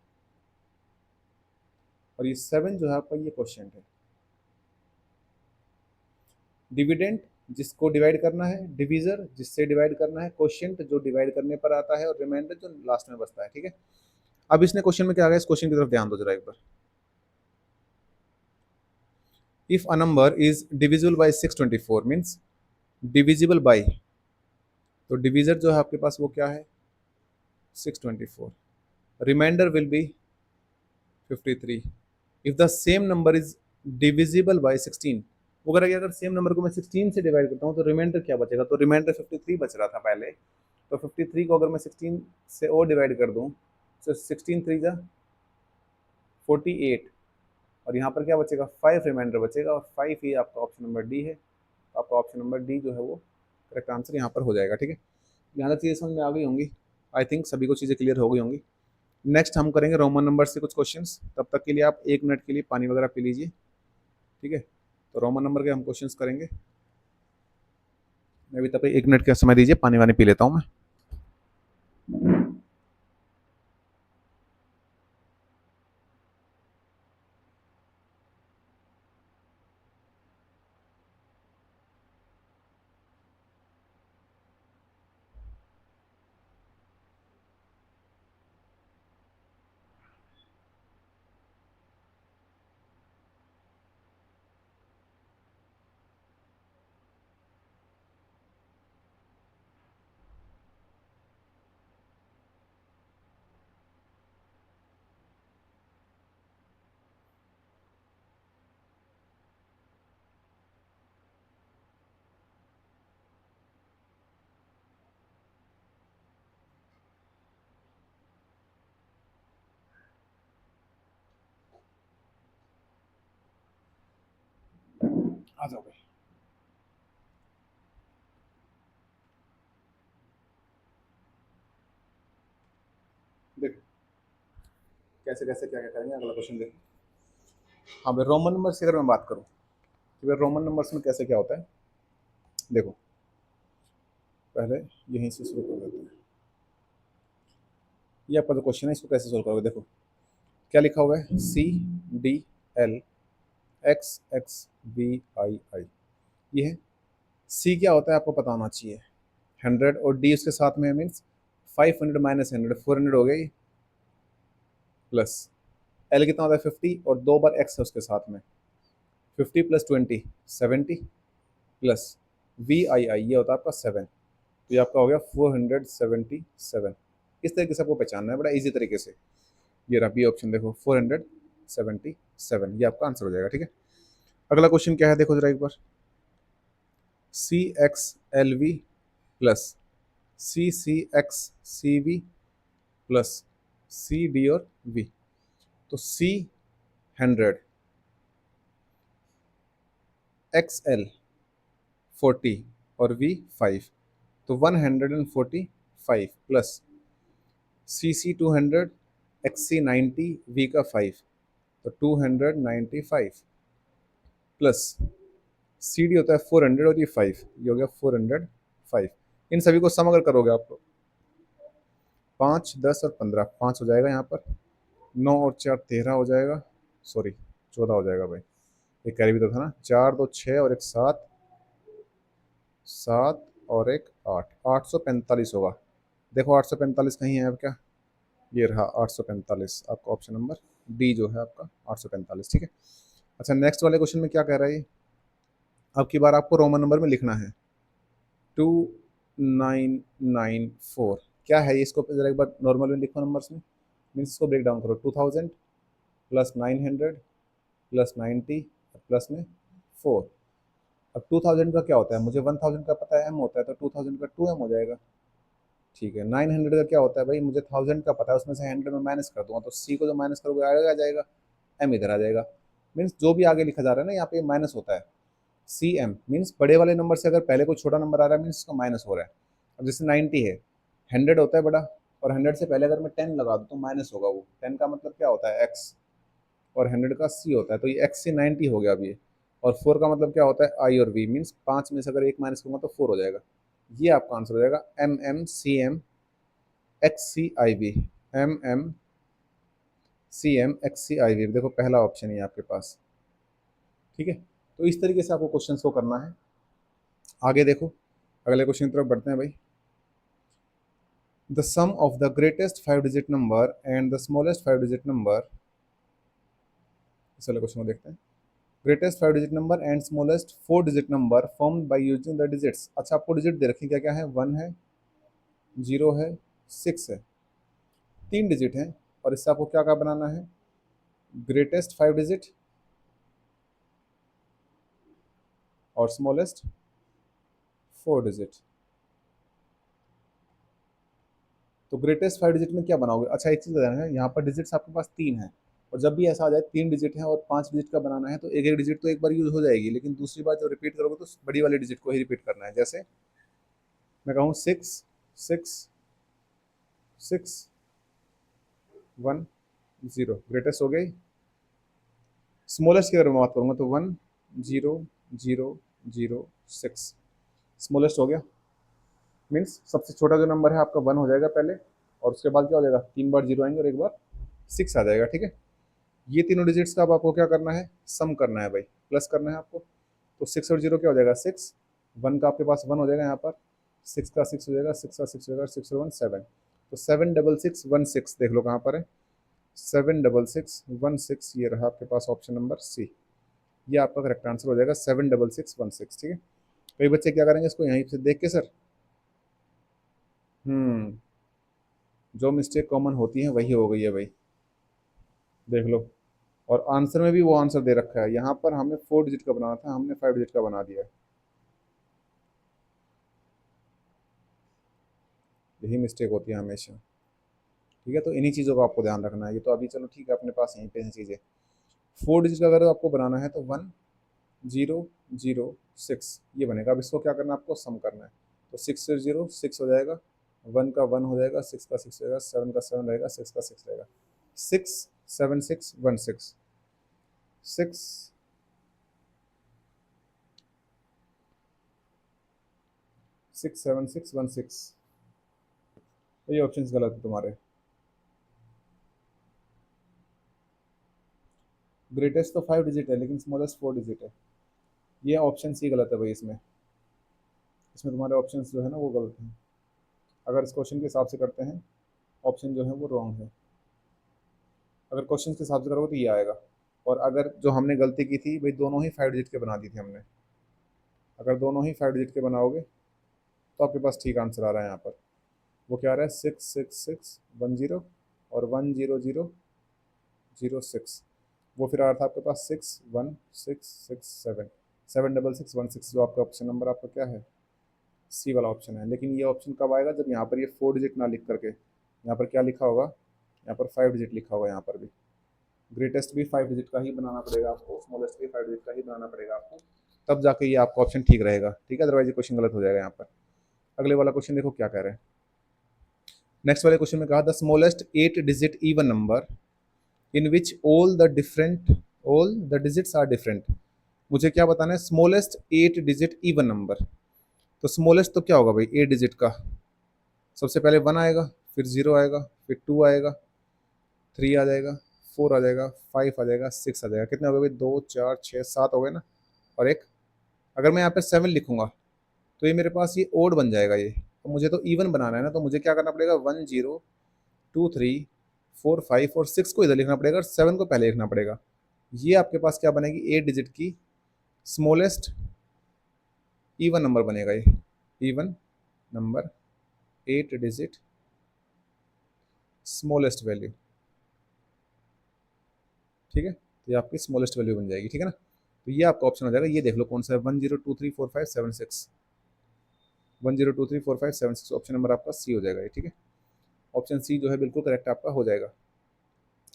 और ये 7 जो है आपका ये क्वेश्चन है। डिविडेंट जिसको डिवाइड करना है, डिवीजर जिससे डिवाइड करना है, क्वोशिएंट जो डिवाइड करने पर आता है, और रिमाइंडर जो लास्ट में बचता है। ठीक है, अब इसने क्वेश्चन में क्या आ गया, इस क्वेश्चन की तरफ ध्यान दो जरा एक बार। If a number is divisible by 624 means divisible by, तो डिवीजर जो है आपके पास वो क्या है 624, remainder will be 53। If the same number is divisible by 16, वो अगर सेम नंबर को मैं 16 से डिवाइड करता हूँ तो रिमाइंडर क्या बचेगा, तो रिमाइंडर 53 बच रहा था पहले, तो 53 को अगर मैं 16 से और डिवाइड कर दूँ तो 16 3 जा 48, और यहाँ पर क्या बचेगा 5 रिमाइंडर बचेगा, और 5 ही आपका ऑप्शन नंबर डी है। तो आपका ऑप्शन नंबर डी जो है वो करेक्ट आंसर यहाँ पर हो जाएगा। ठीक है, यहाँ तक चीज़ें समझ में आ गई होंगी, आई थिंक सभी को चीज़ें क्लियर हो गई होंगी। नेक्स्ट हम करेंगे रोमन नंबर से कुछ क्वेश्चंस, तब तक के लिए आप 1 मिनट के लिए पानी वगैरह पी लीजिए। ठीक है, तो रोमन नंबर के हम क्वेश्चंस करेंगे, मैं भी तब तक 1 मिनट का समय दीजिए, पानी वानी पी लेता हूँ मैं। आ जाओ भाई। कैसे कैसे क्या क्या करेंगे, अगला क्वेश्चन देखो। हाँ भाई, रोमन नंबर्स की अगर मैं बात करूँ कि भाई रोमन नंबर्स में कैसे क्या होता है, देखो पहले यहीं से शुरू कर देते हैं। ये आपका जो क्वेश्चन है इसको कैसे सोल्व करोगे, देखो क्या लिखा हुआ है, CDL XXVII, ये है। C क्या होता है आपको पता होना चाहिए, 100, और D उसके साथ में मीन्स 500 माइनस 100, 400 हो गई, प्लस L कितना होता है 50, और 2 बार X है उसके साथ में, 50 प्लस 20 70, प्लस VII ये होता है आपका 7, तो ये आपका हो गया 477। इस तरीके से आपको पहचानना है बड़ा इजी तरीके से। ये रहा बी ऑप्शन, देखो 477, ये आपका आंसर हो जाएगा, ठीक है। अगला क्वेश्चन क्या है, देखो जरा एक बार, CXLV plus CCXCV plus CD और V, तो C 100, XL 40 और V 5, तो 145 प्लस CC 200, XC 90, V का 5, तो 295, प्लस CD होता है 400 और ये 5, ये हो गया 405। इन सभी को सम अगर करोगे आप तो 5 10 और 15, 5 हो जाएगा यहाँ पर, 9 और 4 13 हो जाएगा, सॉरी 14 हो जाएगा भाई, ये कैरी भी तो था ना, 4 2 6 और एक 7, 7 और एक 8, 845 होगा। देखो 845 कहीं है अब क्या, ये रहा 845, आपका ऑप्शन नंबर डी जो है आपका 845, ठीक है। अच्छा नेक्स्ट वाले क्वेश्चन में क्या कह रहा है ये, अब की बार आपको रोमन नंबर में लिखना है 2994, क्या है ये, इसको जरा एक बार नॉर्मल में लिखो नंबर्स में, मीन्स इसको ब्रेक डाउन करो, 2000 प्लस 900 प्लस 90 प्लस में 4। अब 2000 का क्या होता है, मुझे 1000 का पता है, m होता है, तो 2000 का 2m हो जाएगा, ठीक है। 900 का क्या होता है भाई, मुझे 1000 का पता है, उसमें से 100 में माइनस कर दूंगा, तो c को जो माइनस करोगे आगे आ जाएगा, m इधर आ जाएगा, मीन्स जो भी आगे लिखा जा रहा है ना यहाँ पे माइनस होता है, CM मीन्स बड़े वाले नंबर से अगर पहले कोई छोटा नंबर आ रहा है मीन्स उसका माइनस हो रहा है। अब जैसे 90 है, 100 होता है बड़ा, और 100 से पहले अगर मैं 10 लगा दूँ तो माइनस होगा, वो 10 का मतलब क्या होता है x, और 100 का c होता है, तो ये x से 90 हो गया अब ये, और 4 का मतलब क्या होता है i और v, मीन्स 5 में से अगर एक माइनस करूँगा तो 4 हो जाएगा, ये आपका आंसर हो जाएगा MMCM XCIV, MMCM XCIV, देखो पहला ऑप्शन है आपके पास, ठीक है। तो इस तरीके से आपको क्वेश्चन को करना है। आगे देखो, अगले क्वेश्चन की तरफ बढ़ते हैं भाई, the sum of the greatest 5 digit number and the smallest 5 digit number, इस वाले क्वेश्चन को देखते हैं, greatest 5 digit number and smallest 4 digit number formed by using the digits. अच्छा आपको डिजिट दे रखी क्या क्या है, 1 है, 0 है, 6 है, 3 डिजिट हैं, और इससे आपको क्या क्या बनाना है, ग्रेटेस्ट 5 डिजिट और स्मॉलेस्ट 4 डिजिट। तो ग्रेटेस्ट 5 डिजिट में क्या बनाओगे, अच्छा एक चीज़ बताना है, यहाँ पर डिजिट्स आपके पास 3 है, और जब भी ऐसा आ जाए 3 डिजिट है और 5 डिजिट का बनाना है, तो एक एक डिजिट तो एक बार यूज हो जाएगी, लेकिन दूसरी बार जब रिपीट करोगे तो बड़ी वाली डिजिट को ही रिपीट करना है। जैसे मैं कहूँ 6 6 6 1 0, ग्रेटेस्ट हो गई। स्मॉलेस्ट की अगर मैं बात करूँगा तो 1 0 0 0 6, स्मॉलेस्ट हो गया, मीन्स सबसे छोटा जो नंबर है आपका 1 हो जाएगा पहले, और उसके बाद क्या हो जाएगा, 3 बार 0 आएंगे और एक बार 6 आ जाएगा, ठीक है। ये तीनों डिजिट्स का अब आपको क्या करना है, सम करना है भाई, प्लस करना है आपको, तो 6 और 0 क्या हो जाएगा 6, 1 का आपके पास 1 हो जाएगा यहाँ पर, 6 का 6 हो जाएगा, 6 का 6 हो जाएगा, 6 और 1 7, तो 76616 देख लो कहाँ पर है, 76616, ये रहा आपके पास ऑप्शन नंबर सी, ये आपका करेक्ट आंसर हो जाएगा 76616, ठीक है। कई बच्चे क्या करेंगे इसको यहीं से देख के सर, जो मिस्टेक कॉमन होती है वही हो गई है भाई, देख लो, और आंसर में भी वो आंसर दे रखा है, यहाँ पर हमें 4 डिजिट का बनाना था, हमने 5 डिजिट का बना दिया है, यही मिस्टेक होती है हमेशा, ठीक है। तो इन्हीं चीज़ों का आपको ध्यान रखना है, ये तो अभी चलो ठीक है अपने पास यहीं पे हैं चीज़ें। 4 डिजिट का अगर आपको बनाना है तो 1 0 0 6 ये बनेगा, अब इसको क्या करना है, आपको सम करना है, तो 6 से 0 6 हो जाएगा, 1 का 1 हो जाएगा, 6 का 6 रहेगा, 7 का 7 रहेगा, 6 का 6 रहेगा, 6 7616 6 67616। तो ये ऑप्शन गलत है तुम्हारे। ग्रेटेस्ट तो 5 डिजिट है लेकिन स्मॉलेस्ट 4 डिजिट है। ये ऑप्शन सी गलत है भाई। इसमें इसमें तुम्हारे ऑप्शन जो है ना वो गलत हैं। अगर इस क्वेश्चन के हिसाब से करते हैं, ऑप्शन जो है वो रॉन्ग है। अगर क्वेश्चन के हिसाब से करोगे तो ये आएगा। और अगर जो हमने गलती की थी भाई, दोनों ही 5 डिजिट के बना दी थी हमने। अगर दोनों ही 5 डिजिट के बनाओगे तो आपके पास ठीक आंसर आ रहा है यहाँ पर। वो क्या आ रहा है, 66610 और 10006। वो फिर आ रहा था आपके पास 61667 76616, जो आपका ऑप्शन नंबर आपका क्या है, सी वाला ऑप्शन है। लेकिन ये ऑप्शन कब आएगा, जब यहाँ पर ये 4 डिजिट ना लिख करके यहाँ पर क्या लिखा होगा, यहाँ पर 5 डिजिट लिखा होगा। यहाँ पर भी ग्रेटेस्ट भी 5 डिजिट का ही बनाना पड़ेगा आपको, स्मॉलेस्ट भी 5 डिजिट का ही बनाना पड़ेगा आपको, तब जाके ये आपका ऑप्शन ठीक रहेगा। ठीक है, अदरवाइज ये क्वेश्चन गलत हो जाएगा यहाँ पर। अगले वाला क्वेश्चन देखो क्या कह रहे हैं। नेक्स्ट वाले क्वेश्चन में कहा the smallest 8 digit even number in which all the digits are different. मुझे क्या बताना है, स्मॉलेस्ट 8 डिजिट इवन नंबर। तो स्मॉलेस्ट तो क्या होगा भाई, 8 डिजिट का सबसे पहले 1 आएगा, फिर 0 आएगा, फिर 2 आएगा, 3 आ जाएगा, 4 आ जाएगा, 5 आ जाएगा, 6 आ जाएगा। कितने हो गए भाई, 2 4 6 7 हो गए ना। और एक, अगर मैं यहाँ पे 7 लिखूंगा तो ये मेरे पास ये ओड बन जाएगा। ये तो मुझे तो इवन बनाना है ना, तो मुझे क्या करना पड़ेगा, 1 0 2 3 4 5 और 6 को इधर लिखना पड़ेगा और 7 को पहले लिखना पड़ेगा। ये आपके पास क्या बनेगी, 8 डिजिट की स्मॉलेस्ट इवन नंबर बनेगा। ये even number 8 digit smallest value. ठीक है, तो ये आपकी स्मॉलेस्ट वैल्यू बन जाएगी। ठीक है ना, तो ये आपका ऑप्शन हो जाएगा। ये देख लो कौन सा है, 10234576 10234576 ऑप्शन नंबर आपका सी हो जाएगा ये। ठीक है, ऑप्शन सी जो है बिल्कुल करेक्ट आपका हो जाएगा।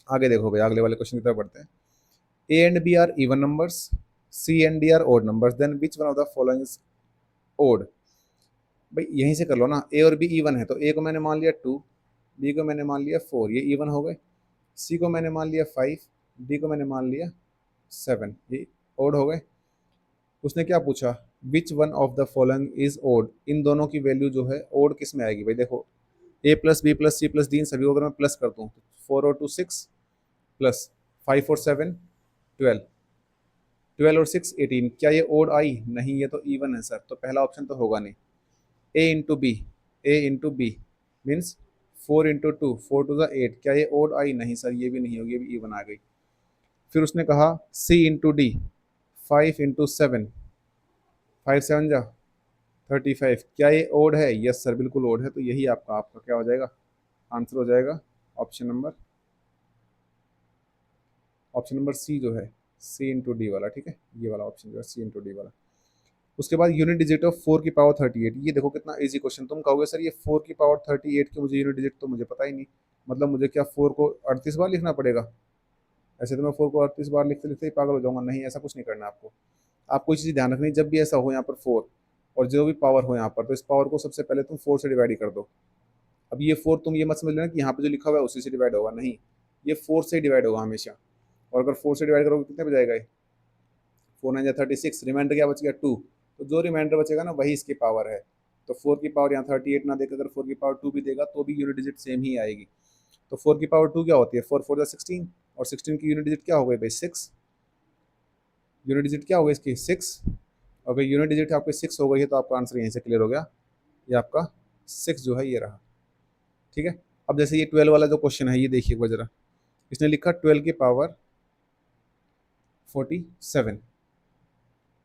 आगे देखो भाई, अगले वाले क्वेश्चन की तरफ बढ़ते हैं। A and B are even numbers, C and D are odd numbers, then which one of the following is odd. भाई यहीं से कर लो ना, ए और बी इवन है तो ए को मैंने मान लिया 2, बी को मैंने मान लिया 4, ये इवन हो गए। सी को मैंने मान लिया 5, डी को मैंने मान लिया 7, ये ओड हो गए। उसने क्या पूछा, which one of the following is odd, इन दोनों की वैल्यू जो है ओड किस में आएगी। भाई देखो, A plus B plus C plus D इन सभी को अगर मैं प्लस कर दूँ, 4 और 2 6 प्लस 5 और 7 12, 12 और 6 18, क्या ये ओड आई, नहीं ये तो इवन है सर, तो पहला ऑप्शन तो होगा नहीं। A into B, A into B means 4 into 2, 4 to the 8, क्या ये ओड आई, नहीं सर ये भी नहीं होगी, ये भी इवन आ गई। फिर उसने कहा सी इंटू डी, 5 इंटू 7, 5 7 जा 35, क्या ये ओड है, यस सर बिल्कुल ओड है। तो यही आपका आपका क्या हो जाएगा, आंसर हो जाएगा ऑप्शन नंबर सी जो है, सी इंटू डी वाला। ठीक है, ये वाला ऑप्शन जो है सी इंटू डी वाला। उसके बाद यूनिट डिजिट ऑफ 4 की पावर 38, ये देखो कितना इजी क्वेश्चन। तुम कहोगे सर ये 4 की पावर 38 की मुझे यूनिट डिजिट तो मुझे पता ही नहीं, मतलब मुझे क्या 4 को 38 बार लिखना पड़ेगा। ऐसे तो मैं 4 को 38 बार लिखते लिखते ही पागल हो जाऊंगा, नहीं ऐसा कुछ नहीं करना आपको। आपको इस चीज़ ध्यान रखनी, जब भी ऐसा हो यहाँ पर 4 और जो भी पावर हो यहाँ पर, तो इस पावर को सबसे पहले तुम 4 से डिवाइड ही कर दो। अब ये 4 तुम ये मत समझ लेना कि यहाँ पे जो लिखा हुआ है उसी से डिवाइड होगा, नहीं, ये 4 से डिवाइड होगा हमेशा। और अगर 4 से डिवाइड करोगे कितने बजाएगा ये, 4 9 36, रिमाइंडर क्या बच गया 2, तो जो रिमाइंडर बचेगा ना वही इसकी पावर है। तो 4 की पावर यहाँ 38 ना देकर अगर 4 की पावर 2 भी देगा तो भी यूनिट डिजिट सेम ही आएगी। तो 4 की पावर 2 क्या होती है, 4 4 16, और 16 की यूनिट डिजिट क्या हो गई भाई 6, यूनिट डिजिट क्या हो गई इसकी 6। अगर यूनिट डिजिट आपकी 6 हो गई है तो आपका आंसर यहीं से क्लियर हो गया, ये आपका 6 जो है ये रहा। ठीक है, अब जैसे ये 12 वाला जो क्वेश्चन है ये देखिए एक बार जरा, इसने लिखा 12 की पावर 47।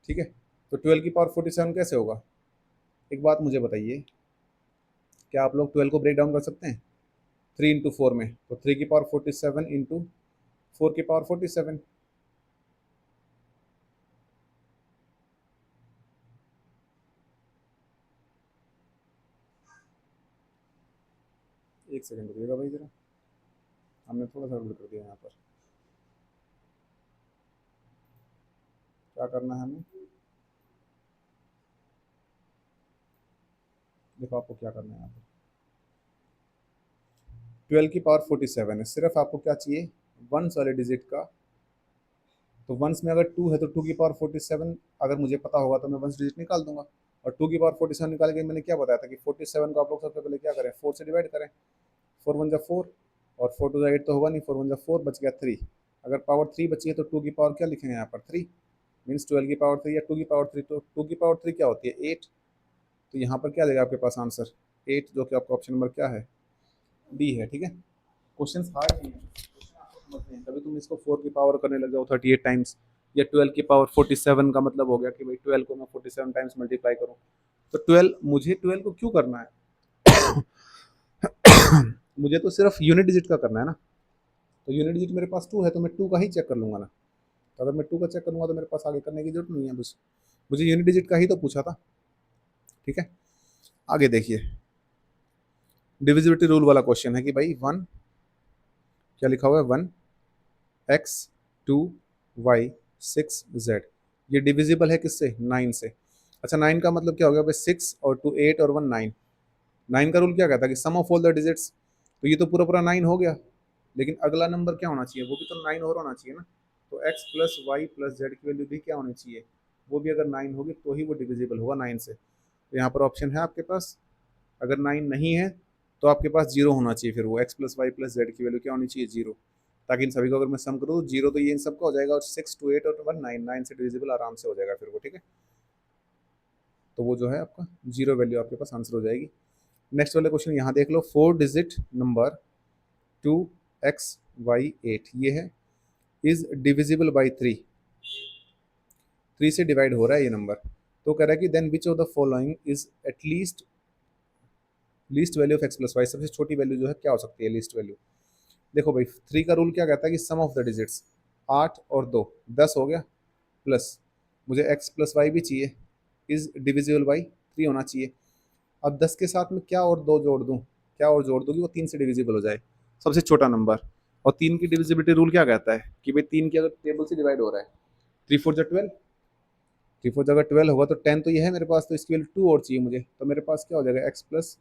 ठीक है, तो 12 की पावर 47 कैसे होगा, एक बात मुझे बताइए, क्या आप लोग 12 को ब्रेक डाउन कर सकते हैं 3 इंटू 4 में, तो 3 की पावर 47 इंटू 4 की पावर 47। एक सेकंड रुकिएगा भाई जरा, हमने थोड़ा सा गड़बड़ कर दिया यहाँ पर। क्या करना है हमें, देखो आपको क्या करना है यहाँ पर। 12 की पावर 47 है, सिर्फ आपको क्या चाहिए, वंस वाले डिजिट का, तो वंस में अगर 2 है तो 2 की पावर 47, अगर मुझे पता होगा तो मैं वंस डिजिट निकाल दूंगा। और 2 की पावर 47 निकाल के मैंने क्या बताया था कि 47 को आप लोग सबसे पहले क्या करें, 4 से डिवाइड करें। 4 1 जा 4 और 4 2 जा 8 तो होगा नहीं, 4 1 जा 4 बच गया 3। अगर पावर 3 बची है तो 2 की पावर क्या लिखेंगे यहाँ पर 3, मीन्स 12 की पावर 3 या 2 की पावर 3, तो 2 की पावर 3 क्या होती है 8। तो यहाँ पर क्या देगा आपके पास आंसर 8, जो कि आपका ऑप्शन नंबर क्या है, डी है। ठीक है, क्वेश्चन हार्ड नहीं है, क्वेश्चन आपको समझने हैं, तभी तुम इसको 4 की पावर करने लग जाओ 38 टाइम्स, या 12 की पावर 47 का मतलब हो गया कि भाई 12 को मैं 47 टाइम्स मल्टीप्लाई करूँ। तो 12, मुझे 12 को क्यों करना है मुझे तो सिर्फ यूनिट डिजिट का करना है ना। तो यूनिट डिजिट मेरे पास 2 है तो मैं 2 का ही चेक कर लूंगा ना। तो अगर मैं 2 का चेक करूंगा तो मेरे पास आगे करने की जरूरत नहीं है, बस मुझे यूनिट डिजिट का ही तो पूछा था। ठीक है, आगे देखिए, डिविजिबिलिटी रूल वाला क्वेश्चन है कि भाई 1, क्या लिखा हुआ है 1 x 2 y 6 z, ये डिविजिबल है किससे, 9 से। अच्छा 9 का मतलब क्या हो गया भाई, 6 और 2 8 और 1 9। 9 का रूल क्या कहता है कि sum of all the digits, तो ये तो पूरा पूरा 9 हो गया, लेकिन अगला नंबर क्या होना चाहिए, वो भी तो 9 और होना चाहिए ना। तो x plus y plus z की वैल्यू भी क्या होनी चाहिए, वो भी अगर 9 होगी तो ही वो डिविजिबल होगा 9 से। तो यहाँ पर ऑप्शन है आपके पास, अगर 9 नहीं है तो आपके पास 0 होना चाहिए, फिर वो x plus y plus z की वैल्यू क्या होनी चाहिए 0, ताकि इन सभी को अगर मैं सम करूँ तो 0 तो ये इन सबका हो जाएगा, और 6 2 8 और 1 9 9 से डिविजिबल आराम से हो जाएगा फिर वो। ठीक है, तो वो जो है आपका 0 वैल्यू आपके पास आंसर हो जाएगी। नेक्स्ट वाले क्वेश्चन यहाँ देख लो, 4 डिजिट नंबर 2x y 8 ये है, इज डिविजिबल बाई 3, 3 से डिवाइड हो रहा है ये नंबर। तो कह रहा है कि then which of the following is at least value of x plus y, सबसे छोटी वैल्यू जो है क्या हो सकती है लीस्ट वैल्यू। देखो भाई 3 का रूल क्या कहता है कि सम ऑफ द डिजिट्स, 8 और 2 10 हो गया, प्लस मुझे x प्लस वाई भी चाहिए, इज डिविजिबल बाई 3 होना चाहिए। अब 10 के साथ में क्या और 2 जोड़ दूँ, क्या और जोड़ दूँ कि वो 3 से डिविजिबल हो जाए, सबसे छोटा नंबर। और 3 की डिविजिबिलिटी रूल क्या कहता है कि भाई 3 की अगर टेबल से डिवाइड हो रहा है, 3 4 जा 12, 3 4 जगह 12 होगा तो 10 तो ये है मेरे पास, तो इसकी वैल्यू 2 और चाहिए मुझे, तो मेरे पास क्या हो जाएगा x प्लस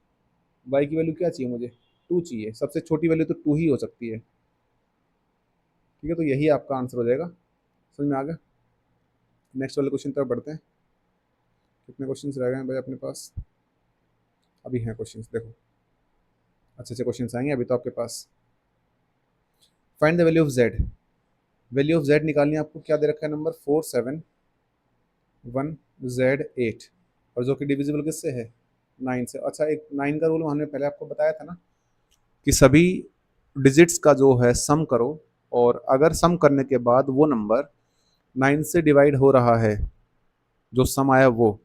वाई की वैल्यू क्या चाहिए मुझे 2 चाहिए, सबसे छोटी वैल्यू तो 2 ही हो सकती है। ठीक है, तो यही आपका आंसर हो जाएगा, समझ में आ गया। नेक्स्ट वाले क्वेश्चन तरफ बढ़ते हैं, कितने क्वेश्चन रह गए हैं भाई अपने पास, अभी हैं क्वेश्चन देखो, अच्छे अच्छे क्वेश्चन आएंगे अभी तो आपके पास। Find the value of Z, value of Z निकालनी है आपको, क्या दे रखा है नंबर 4 7 1 z 8, और जो कि डिविजिबल किससे है 9 से। अच्छा एक 9 का रूल हमने पहले आपको बताया था ना कि सभी डिजिट्स का जो है सम करो, और अगर सम करने के बाद वो नंबर 9 से डिवाइड हो रहा है, जो सम आया वो,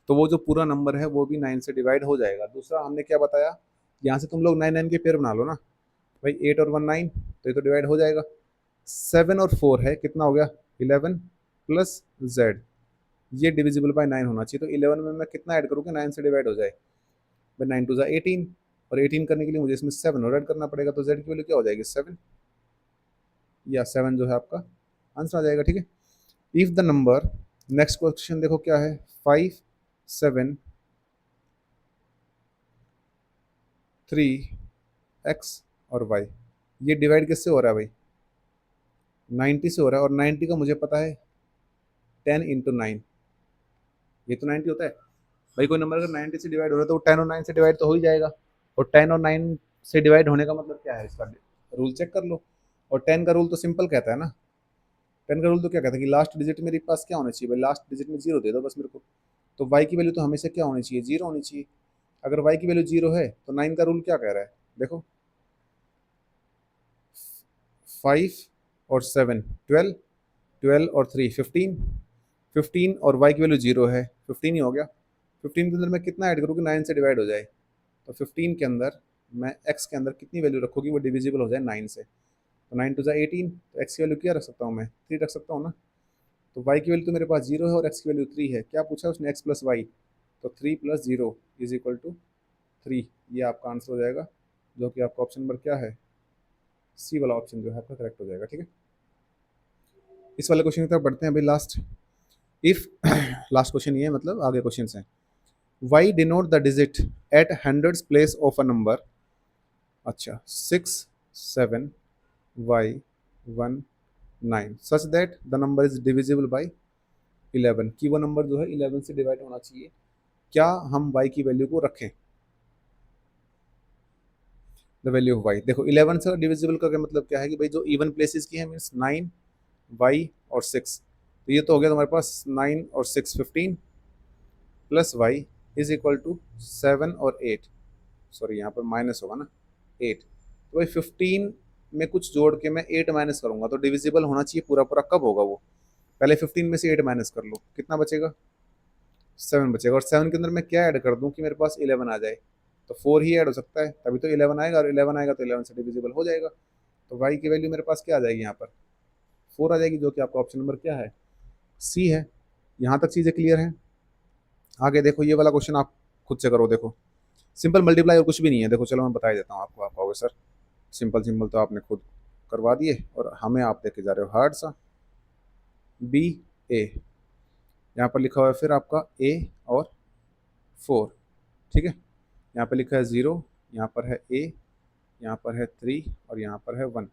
तो वो जो पूरा नंबर है वो भी 9 से डिवाइड हो जाएगा। दूसरा हमने क्या बताया, यहाँ से तुम लोग 9 9 के पेयर बना लो ना भाई, 8 और 1 9, तो ये तो डिवाइड हो जाएगा। 7 और 4 है, कितना हो गया 11 प्लस जेड, ये डिविजिबल बाय 9 होना चाहिए। तो 11 में मैं कितना ऐड करूँ कि 9 से डिवाइड हो जाए, भाई 9 2 जा 18, और 18 करने के लिए मुझे इसमें 7 और ऐड करना पड़ेगा, तो जेड की वैल्यू क्या हो जाएगी 7, या 7 जो है आपका आंसर आ जाएगा। ठीक है, if the number, next question देखो क्या है, 5 7 3 x और y, ये डिवाइड किससे हो रहा है भाई 90 से हो रहा है, और 90 का मुझे पता है 10 इंटू 9, ये तो 90 होता है भाई। कोई नंबर अगर 90 से डिवाइड हो रहा है तो वो 10 और 9 से डिवाइड तो हो ही जाएगा, और 10 और 9 से डिवाइड होने का मतलब क्या है, इसका रूल चेक कर लो। और 10 का रूल तो सिंपल कहता है ना, 10 का रूल तो क्या कहता है कि लास्ट डिजिट मेरे पास क्या होना चाहिए भाई, लास्ट डिजिट में 0 दे दो बस मेरे को। तो y की वैल्यू तो हमेशा क्या होनी चाहिए 0 होनी चाहिए। अगर y की वैल्यू 0 है तो 9 का रूल क्या कह रहा है, देखो 5 और 7 12, 12 और 3 15, 15 और y की वैल्यू 0 है, 15 ही हो गया। 15 के अंदर मैं कितना ऐड करूँ कि 9 से डिवाइड हो जाए, तो 15 के अंदर मैं x के अंदर कितनी वैल्यू रखूँगी वो डिविजिबल हो जाए 9 से। तो 9 2 जा 18, तो x की वैल्यू क्या रख सकता हूँ मैं 3 रख सकता हूँ ना। तो y की वैल्यू तो मेरे पास 0 है और x की वैल्यू 3 है, क्या पूछा उसने x प्लस वाई, तो 3 प्लस 0 इज इक्वल टू 3, ये आपका आंसर हो जाएगा, जो कि आपका ऑप्शन नंबर क्या है, सी वाला ऑप्शन जो है आपका करेक्ट हो जाएगा। ठीक है, इस वाले क्वेश्चन की तरफ बढ़ते हैं भाई, लास्ट इफ लास्ट क्वेश्चन ये है, मतलब आगे क्वेश्चन हैं। Y denote the digit at hundreds place of a number, अच्छा 6 7 y 1 9 such that the number is divisible by 11, कि वो नंबर जो है 11 से डिवाइड होना चाहिए। क्या हम y की वैल्यू को रखें, द वैल्यू ऑफ y। देखो 11 से डिविजिबल का क्या मतलब क्या है कि भाई जो इवन प्लेसेस की है मीन्स 9 y और 6, तो ये तो हो गया तुम्हारे पास 9 और 6 15 plus y is equal to 7 और 8, सॉरी यहाँ पर माइनस होगा ना 8, तो भाई 15 में कुछ जोड़ के मैं 8 माइनस करूंगा तो डिविजिबल होना चाहिए पूरा पूरा, कब होगा वो, पहले 15 में से 8 माइनस कर लो, कितना बचेगा 7 बचेगा, और 7 के अंदर मैं क्या ऐड कर दूं कि मेरे पास 11 आ जाए, तो 4 ही ऐड हो सकता है, तभी तो 11 आएगा, और 11 आएगा तो 11 से डिविजिबल हो जाएगा, तो y की वैल्यू मेरे पास क्या आ जाएगी यहाँ पर 4 आ जाएगी, जो कि आपका ऑप्शन नंबर क्या है सी है। यहाँ तक चीज़ें क्लियर हैं। आगे देखो ये वाला क्वेश्चन आप खुद से करो, देखो सिंपल मल्टीप्लाई और कुछ भी नहीं है, देखो चलो मैं बता ही देता हूँ आपको, आप कहोगे सर सिंपल सिंपल तो आपने खुद करवा दिए और हमें आप देखे जा रहे हो हार्ड सा। बी ए, यहाँ पर लिखा हुआ है फिर आपका ए और 4, ठीक है, यहाँ पर लिखा है 0, यहाँ पर है ए, यहाँ पर है 3 और यहाँ पर है 1,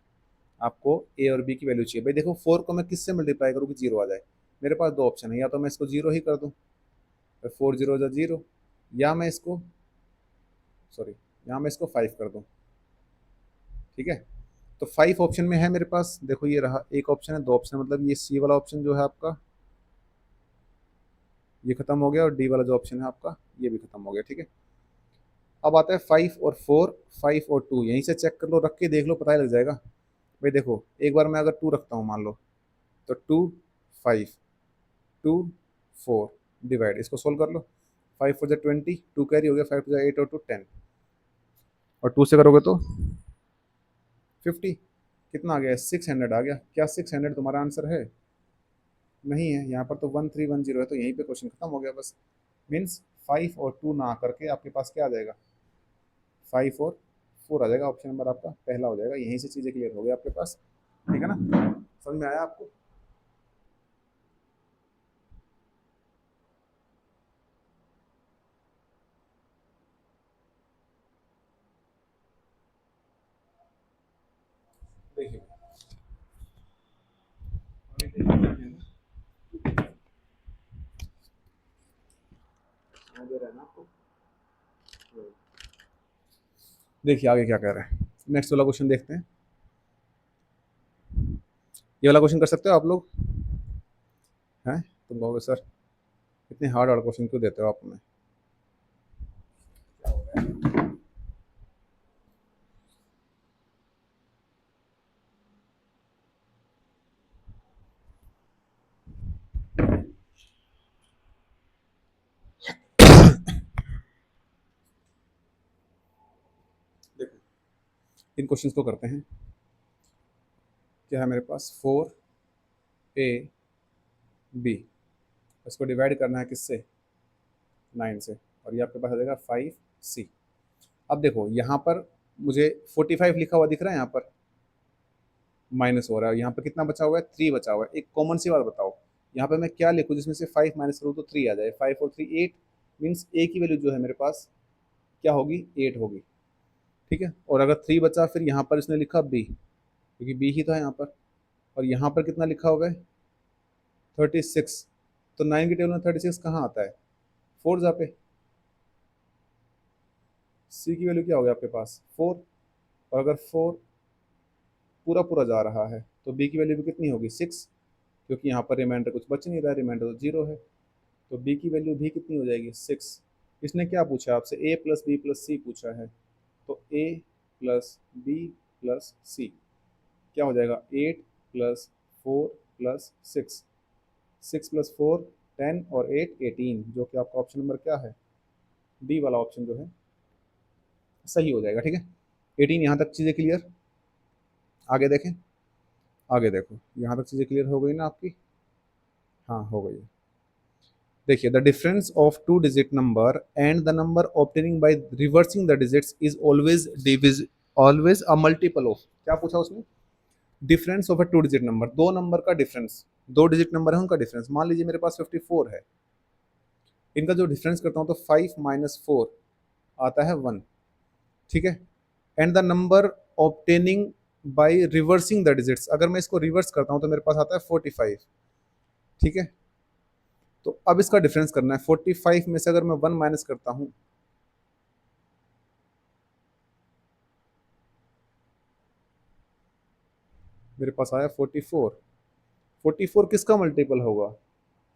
आपको ए और बी की वैल्यू चाहिए। भाई देखो 4 को मैं किससे मल्टीप्लाई करूँ कि 0 आ जाए, मेरे पास दो ऑप्शन है, या तो मैं इसको 0 ही कर दूँ, 4 0 जा 0, या मैं इसको सॉरी यहाँ मैं इसको 5 कर दूँ, ठीक है, तो 5 ऑप्शन में है मेरे पास, देखो ये रहा एक ऑप्शन है, दो ऑप्शन है, मतलब ये सी वाला ऑप्शन जो है आपका ये खत्म हो गया, और डी वाला जो ऑप्शन है आपका ये भी खत्म हो गया, ठीक है। अब आता है 5 और 4, 5 और 2, यहीं से चेक कर लो, रख के देख लो, पता ही लग जाएगा। भाई देखो एक बार मैं अगर 2 रखता हूँ मान लो, तो 2 5 2 4 डिवाइड, इसको सोल्व कर लो, 5 4 जा 20, 2 कैरी हो गया, 5 जा 8 और 2 10, और 2 से करोगे तो 50, कितना आ गया 600 आ गया। क्या 600 तुम्हारा आंसर है, नहीं है, यहाँ पर तो 1310 है, तो यहीं पे क्वेश्चन खत्म हो गया बस। मीन्स 5 और 2 ना करके आपके पास क्या आ जाएगा 5 और 4 आ जाएगा, ऑप्शन नंबर आपका पहला हो जाएगा। यहीं से चीज़ें क्लियर हो गई आपके पास, ठीक है ना, समझ में आया आपको। देखिए देखिए आगे क्या कह रहे हैं, नेक्स्ट वाला क्वेश्चन देखते हैं। ये वाला क्वेश्चन कर सकते हो आप लोग हैं, तुम कहोगे सर इतने हार्ड हार्ड क्वेश्चन क्यों देते हो आप हमें। देखो इन क्वेश्चंस को करते हैं, क्या है मेरे पास 4 a b, इसको डिवाइड करना है किससे 9 से, और ये आपके पास आ जाएगा 5c। अब देखो यहाँ पर मुझे 45 लिखा हुआ दिख रहा है, यहाँ पर माइनस हो रहा है, यहाँ पर कितना बचा हुआ है 3 बचा हुआ है। एक कॉमन सी बात बताओ, यहाँ पे मैं क्या लिखूँ जिसमें से 5 माइनस करूँ तो 3 आ जाए, 5 और 3 8, मीन्स ए की वैल्यू जो है मेरे पास क्या होगी 8 होगी, ठीक है। और अगर 3 बचा फिर यहाँ पर इसने लिखा बी, क्योंकि बी ही तो है यहाँ पर, और यहाँ पर कितना लिखा हुआ है 36, तो 9 की टेबल में 36 कहाँ आता है 4 जा पे, सी की वैल्यू क्या हो गया आपके पास 4, और अगर 4 पूरा पूरा जा रहा है तो बी की वैल्यू भी कितनी होगी 6, क्योंकि यहाँ पर रिमाइंडर कुछ बच नहीं रहा है, रिमाइंडर तो 0 है, तो बी की वैल्यू भी कितनी हो जाएगी 6। इसने क्या पूछा आपसे ए प्लस बी प्लस सी पूछा है, तो ए प्लस बी प्लस सी क्या हो जाएगा 8 प्लस 4 प्लस 6, 6 प्लस 4 10 और 8 18, जो कि आपका ऑप्शन नंबर क्या है डी वाला ऑप्शन जो है सही हो जाएगा, ठीक है। 18 यहाँ तक चीज़ें क्लियर। आगे देखें, आगे देखो यहाँ तक चीज़ें क्लियर हो गई ना आपकी, हाँ हो गई है। देखिए the difference of two digit number and the number obtaining by reversing the digits is always a multiple of, क्या पूछा उसने difference of a two digit number, दो नंबर का डिफरेंस, दो डिजिट नंबर है उनका डिफरेंस, मान लीजिए मेरे पास 54 है, इनका जो डिफरेंस करता हूँ तो 5 माइनस 4 आता है 1, ठीक है, and the number obtaining by reversing the digits, अगर मैं इसको रिवर्स करता हूँ तो मेरे पास आता है 45। ठीक है, तो अब इसका डिफरेंस करना है। 45 में से अगर मैं 1 माइनस करता हूँ, मेरे पास आया 44। 44 किसका मल्टीपल होगा?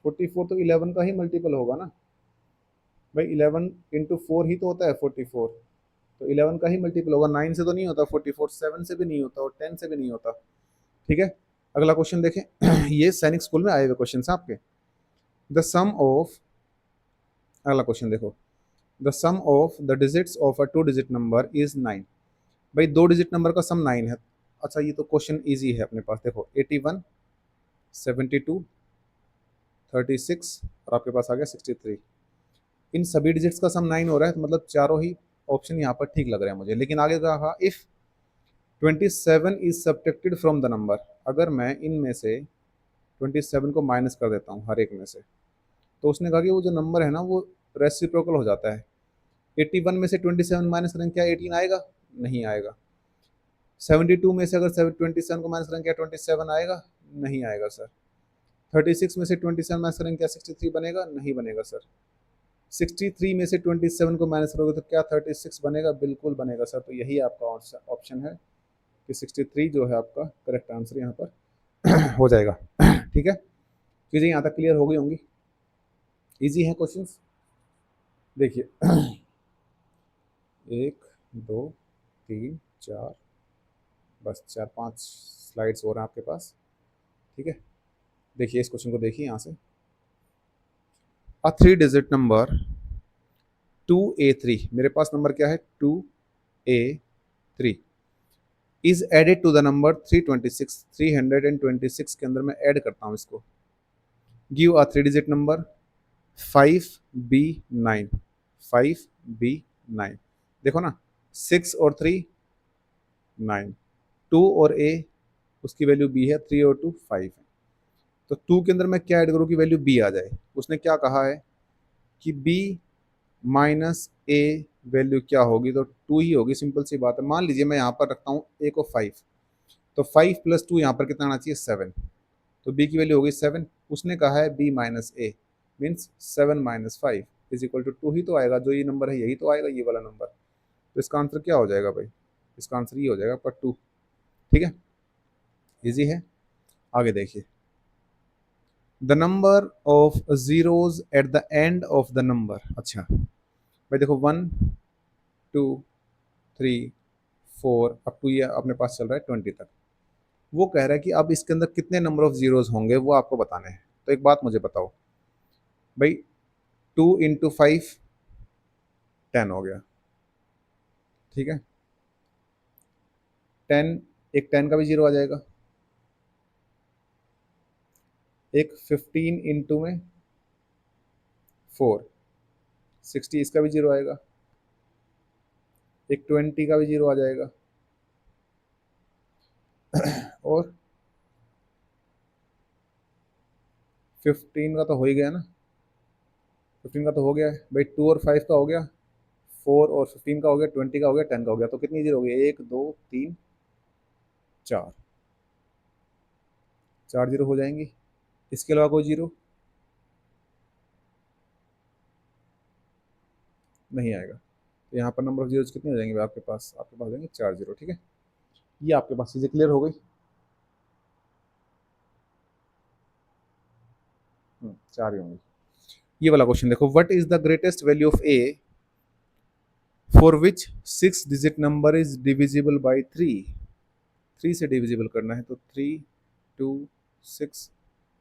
44 तो 11 का ही मल्टीपल होगा ना भाई। 11 इंटू 4 ही तो होता है 44, तो 11 का ही मल्टीपल होगा। 9 से तो नहीं होता 44, 7 से भी नहीं होता और 10 से भी नहीं होता। ठीक है, अगला क्वेश्चन देखें। ये सैनिक स्कूल में आए हुए क्वेश्चन हैं आपके। द सम ऑफ, अगला क्वेश्चन देखो, the sum of the digits of a 2 digit number is 9। भाई 2 डिजिट नंबर का सम 9 है। अच्छा, ये तो क्वेश्चन इजी है अपने पास। देखो 81, 72, 36 और आपके पास आ गया 63। इन सभी डिजिट्स का सम 9 हो रहा है, तो मतलब चारों ही ऑप्शन यहाँ पर ठीक लग रहे हैं मुझे। लेकिन आगे कहा if 27 is subtracted from the number, अगर मैं इनमें से 27 को माइनस कर देता हूँ हर एक में से, तो उसने कहा कि वो जो नंबर है ना वो रेसिप्रोकल हो जाता है। 81 में से 27 माइनस करेंगे, क्या 18 आएगा? नहीं आएगा। 72 में से अगर 27 को माइनस करेंगे, क्या 27 आएगा? नहीं आएगा सर। 36 में से 27 माइनस करेंगे, क्या 63 बनेगा? नहीं बनेगा सर। 63 में से 27 को माइनस करोगे तो क्या 36 बनेगा? बिल्कुल बनेगा सर। तो यही आपका ऑप्शन है कि 63 जो है आपका करेक्ट आंसर यहाँ पर हो जाएगा। ठीक है, चीज़ें यहाँ तक क्लियर हो गई होंगी। इजी है क्वेश्चंस। देखिए 1 2 3 4, बस 4-5 स्लाइड्स हो रहे हैं आपके पास। ठीक है, देखिए इस क्वेश्चन को देखिए यहाँ से। अ 3 डिजिट नंबर 2A3, मेरे पास नंबर क्या है 2A3, is added to the number 326, 326 के अंदर मैं ऐड करता हूँ इसको। Give a 3 digit number 5B9, 5B9। देखो ना, 6 और 3 9, 2 और A उसकी वैल्यू B है, 3 और 2 5 है। तो 2 के अंदर मैं क्या ऐड करूँ कि वैल्यू B आ जाए? उसने क्या कहा है कि B माइनस A वैल्यू क्या होगी? तो 2 ही होगी, सिंपल सी बात है। मान लीजिए मैं यहाँ पर रखता हूँ A को 5, तो 5 प्लस 2 यहाँ पर कितना आना चाहिए? 7। तो B की वैल्यू होगी 7। उसने कहा है B minus A means 7 minus 5 is equal to 2 ही तो आएगा। जो ये नंबर है यही तो आएगा, ये वाला नंबर। तो इसका आंसर क्या हो जाएगा भाई? इसका आंसर ये हो जाएगा पर 2। ठीक है, इजी है। आगे देखिए, the number of zeros at the end of the number. अच्छा भाई देखो 1 2 3 4 अप टू ये अपने पास चल रहा है 20 तक। वो कह रहा है कि अब इसके अंदर कितने नंबर ऑफ जीरोज होंगे वो आपको बताने हैं। तो एक बात मुझे बताओ भाई, 2 इंटू 5 10 हो गया। ठीक है, 10, एक 10 का भी जीरो आ जाएगा। एक 15 इंटू में 4 60, इसका भी जीरो आएगा। एक 20 का भी जीरो आ जाएगा। और 15 का तो हो ही गया ना, 15 का तो हो गया है भाई। 2 और 5 का हो गया, 4 और 15 का हो गया, 20 का हो गया, 10 का हो गया। तो कितनी जीरो हो गई? 1 2 3 4, 4 जीरो हो जाएंगी। इसके अलावा कोई जीरो नहीं आएगा। तो यहाँ पर नंबर ऑफ जीरोज कितने हो जाएंगे भाई आपके पास? आपके पास हो जाएंगे 4 जीरो। ठीक है, ये आपके पास चीज़ें क्लियर हो गई। 4 ही होंगी। ये वाला क्वेश्चन देखो, what is the greatest value of A for which 6 digit number is divisible by 3। 3 से डिविजिबल करना है तो 3 2 6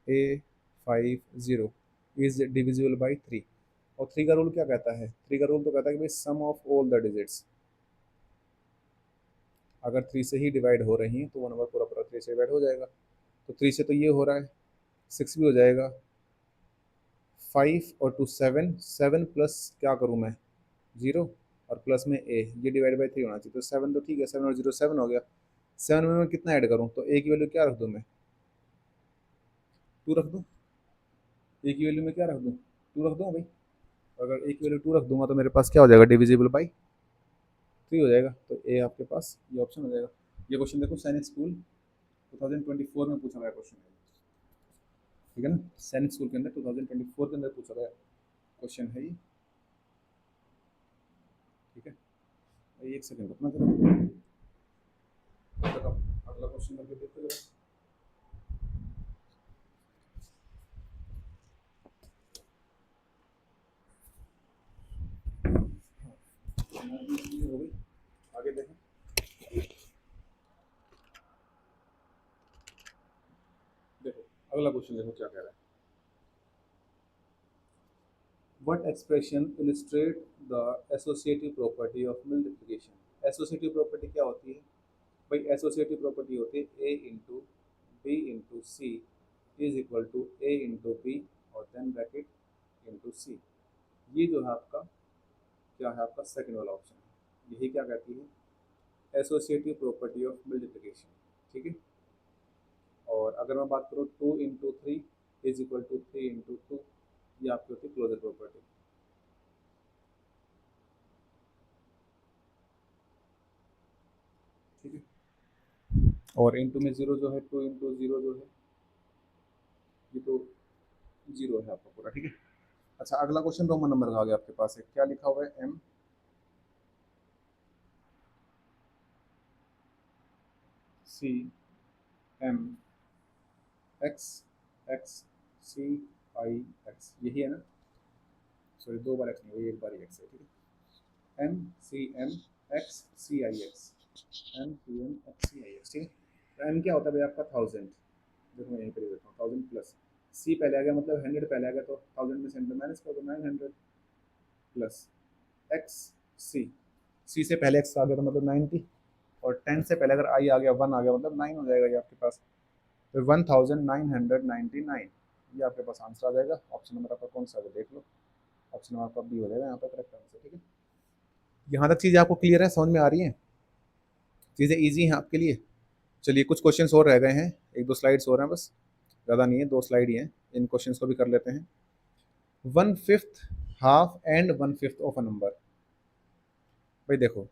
ए 5 0 इज डिविजिबल बाई 3। और 3 का रूल क्या कहता है? 3 का रूल तो कहता है कि भाई sum of all the digits, अगर 3 से ही डिवाइड हो रही हैं तो वो नंबर पूरा पूरा 3 से डिवाइड हो जाएगा। तो 3 से तो ये हो रहा है, 6 भी हो जाएगा, 5 और 2 7, 7 प्लस क्या करूँ मैं? 0 और प्लस में ए, ये डिवाइड बाई 3 होना चाहिए। तो 7 तो ठीक है, 7 और 0 7 हो गया। 7 में मैं कितना ऐड करूँ? तो ए की वैल्यू क्या रख दूँ मैं? 2 रख दूँ। ए की वैल्यू में क्या रख दूँ? 2 रख दूँ भाई। अगर ए की वैल्यू 2 रख दूंगा तो मेरे पास क्या हो जाएगा? डिविजिबल बाई 3 हो जाएगा। तो ए आपके पास ये ऑप्शन हो जाएगा। ये क्वेश्चन देखो, सैनिक स्कूल 2024 में पूछा गया क्वेश्चन है, ठीक है ना। सैनिक स्कूल के अंदर 2024 के अंदर पूछा गया क्वेश्चन है ये, ठीक है। एक सेकंड रुकना जरा, अगला क्वेश्चन करके देखते जरा। हो गई, आगे देखें। देखो अगला क्वेश्चन देखो क्या कह रहा है। What expression illustrate the associative property of multiplication? Associative property क्या होती है भाई? associative property होती है a into b into c is equal to a into b और देन ब्रैकेट इंटू सी। ये जो है आपका क्या है, आपका सेकंड वाला ऑप्शन है। यही क्या कहती है, एसोसिएटिव प्रॉपर्टी ऑफ मल्टीप्लिकेशन, ठीक है। और अगर मैं बात करूँ 2 into three is equal to 3 into two, ये आपकी होती है क्लोजर प्रॉपर्टी, ठीक है। और इंटू में जीरो जो है, 2 इंटू जीरो जो है ये तो जीरो है आपका पूरा, ठीक है। अच्छा अगला क्वेश्चन रोमन नंबर का आ गया आपके पास है, क्या लिखा हुआ है, M C M X X C I X, यही है ना, सॉरी दो बार एक्स नहीं हुई, एक बार ही एक्स है, ठीक है। M C M X C I X, M C M X C I X, ठीक है। तो एम क्या होता है भाई आपका 1000, देखो मैं यहीं पर लिखता हूँ 1000 प्लस सी पहले आ गया, मतलब 100 पहले आ गया, तो 1000 में से 100 माइनस कर दो 900 प्लस एक्स सी, सी से पहले एक्स आ गया तो मतलब 90, और 10 से पहले अगर आई आ गया 1 आ गया मतलब 9 हो जाएगा ये आपके पास, तो 1999, ये आपके पास आंसर आ जाएगा। ऑप्शन नंबर आपका कौन सा है देख लो, ऑप्शन नंबर आपका बी हो जाएगा यहाँ पर करेक्ट आंसर, ठीक है। यहाँ तक चीज़ें आपको क्लियर है, समझ में आ रही हैं, चीज़ें ईजी हैं आपके लिए। चलिए कुछ क्वेश्चंस और रह गए हैं, एक दो स्लाइड्स और हैं बस, ज़्यादा नहीं है, दो स्लाइड ही हैं, इन क्वेश्चंस को भी कर लेते हैं। 1/5 half and 1/5 of a number, भाई देखो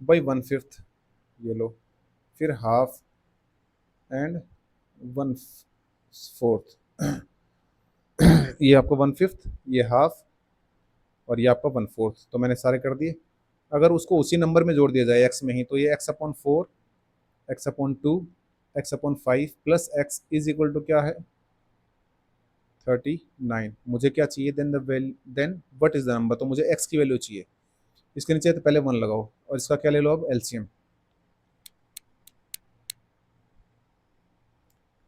भाई 1/5 ये लो, फिर हाफ एंड 1/4, ये आपको 1/5, ये हाफ और ये आपका 1/4, तो मैंने सारे कर दिए। अगर उसको उसी नंबर में जोड़ दिया जाए एक्स में ही, तो ये x upon 4 x upon 2 x upon 5 plus x is equal to क्या है 39। मुझे क्या चाहिए, then what is the number, तो मुझे एक्स की वैल्यू चाहिए। इसके नीचे तो पहले 1 लगाओ और इसका क्या ले लो अब एलसीएम,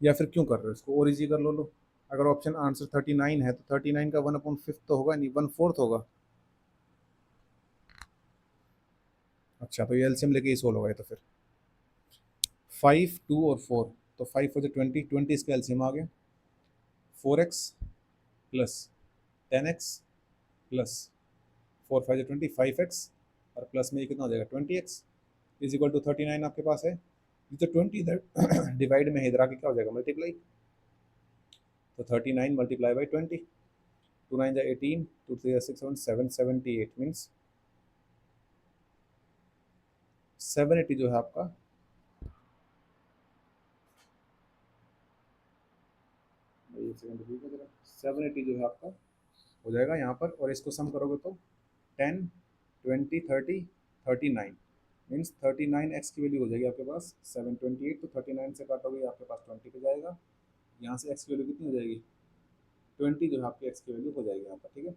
या फिर क्यों कर रहे हो इसको और इजी कर लो। अगर ऑप्शन आंसर 39 है तो 39 का 1/5 तो होगा नहीं, 1/4 होगा। अच्छा तो ये एलसीएम लेके ही सोल्व होगा ये, तो फिर 5 2 और 4, तो 5 4 20, 20 इसका एलसीएम आ गया, 4x plus 10x plus 4 5 20, 5x और प्लस में ये कितना हो जाएगा 20x इज इक्वल टू 39 आपके पास है। ये तो 20 इधर डिवाइड में है, इधर आके क्या हो जाएगा मल्टीप्लाई, तो 39 मल्टीप्लाई बाई 20, 2 9 जा 18, 2 3 जा 6 7 778 मीन्स 780 जो है आपका, एक सेकंड रुकिएगा जरा, 780 जो है आपका हो जाएगा यहाँ पर, और इसको सम करोगे तो 10 20 30 39 मीन्स 39 एक्स की वैल्यू हो जाएगी आपके पास 728, तो 39 से काटोगे आपके पास 20 पे जाएगा, यहाँ से एक्स की वैल्यू कितनी हो जाएगी 20 जो है आपकी एक्स की वैल्यू हो जाएगी यहाँ पर, ठीक है।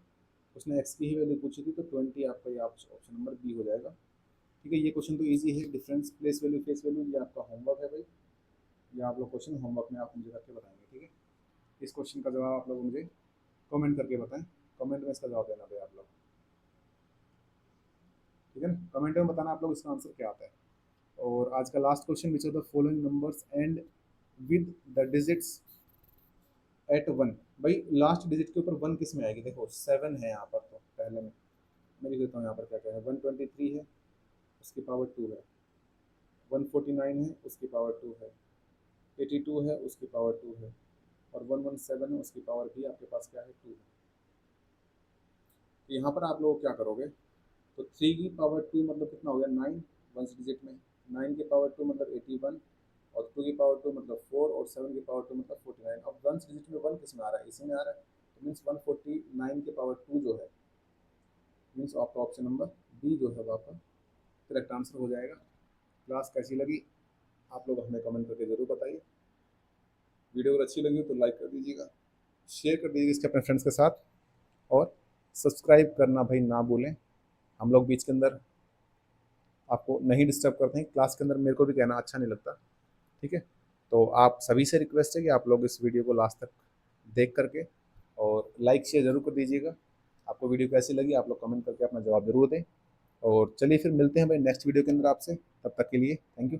उसने एक्स की ही वैल्यू पूछी थी तो 20 आपका ये ऑप्शन नंबर बी हो जाएगा, ठीक है। ये क्वेश्चन तो इजी है, difference place value face value, ये आपका होमवर्क है भाई, ये आप लोग क्वेश्चन होमवर्क में आप मुझे करके बताएंगे, ठीक है। इस क्वेश्चन का जवाब आप लोग मुझे कमेंट करके बताएं, कमेंट में इसका जवाब देना भाई आप लोग, ठीक है ना। कमेंट में बताना आप लोग इसका आंसर क्या आता है। और आज का last question, which are the following numbers end with the digits at 1, भाई लास्ट डिजिट के ऊपर 1 किस में आएगी, देखो 7 है यहाँ पर, तो पहले मैं लिख देता हूँ यहाँ पर क्या क्या है, 123 है उसकी पावर 2 है, 149 है उसकी पावर 2 है, 82 है उसकी पावर 2 है, और 117 है उसकी पावर भी आपके पास क्या है 2 है। तो यहाँ पर आप लोग क्या करोगे, तो 3 की पावर 2 मतलब कितना हो गया 9 वंस डिजिट में, 9 की पावर 2 मतलब 81, और 2 की पावर 2 मतलब 4, और 7 की पावर 2 मतलब 49। अब वंस डिजिट में 1 किस में आ रहा है, इसी में आ रहा है, तो मीन्स 149 की पावर 2 जो है, मीन्स आपका ऑप्शन नंबर बी जो है वो आपका करेक्ट आंसर हो जाएगा। क्लास कैसी लगी आप लोग हमें कमेंट करके ज़रूर बताइए। वीडियो अगर अच्छी लगी हो तो लाइक कर दीजिएगा, शेयर कर दीजिएगा इसके अपने फ्रेंड्स के साथ, और सब्सक्राइब करना भाई ना भूलें। हम लोग बीच के अंदर आपको नहीं डिस्टर्ब करते हैं, क्लास के अंदर मेरे को भी कहना अच्छा नहीं लगता, ठीक है। तो आप सभी से रिक्वेस्ट है कि आप लोग इस वीडियो को लास्ट तक देख करके और लाइक शेयर ज़रूर कर दीजिएगा। आपको वीडियो कैसी लगी आप लोग कमेंट करके अपना जवाब ज़रूर दें, और चलिए फिर मिलते हैं भाई नेक्स्ट वीडियो के अंदर आपसे, तब तक के लिए थैंक यू।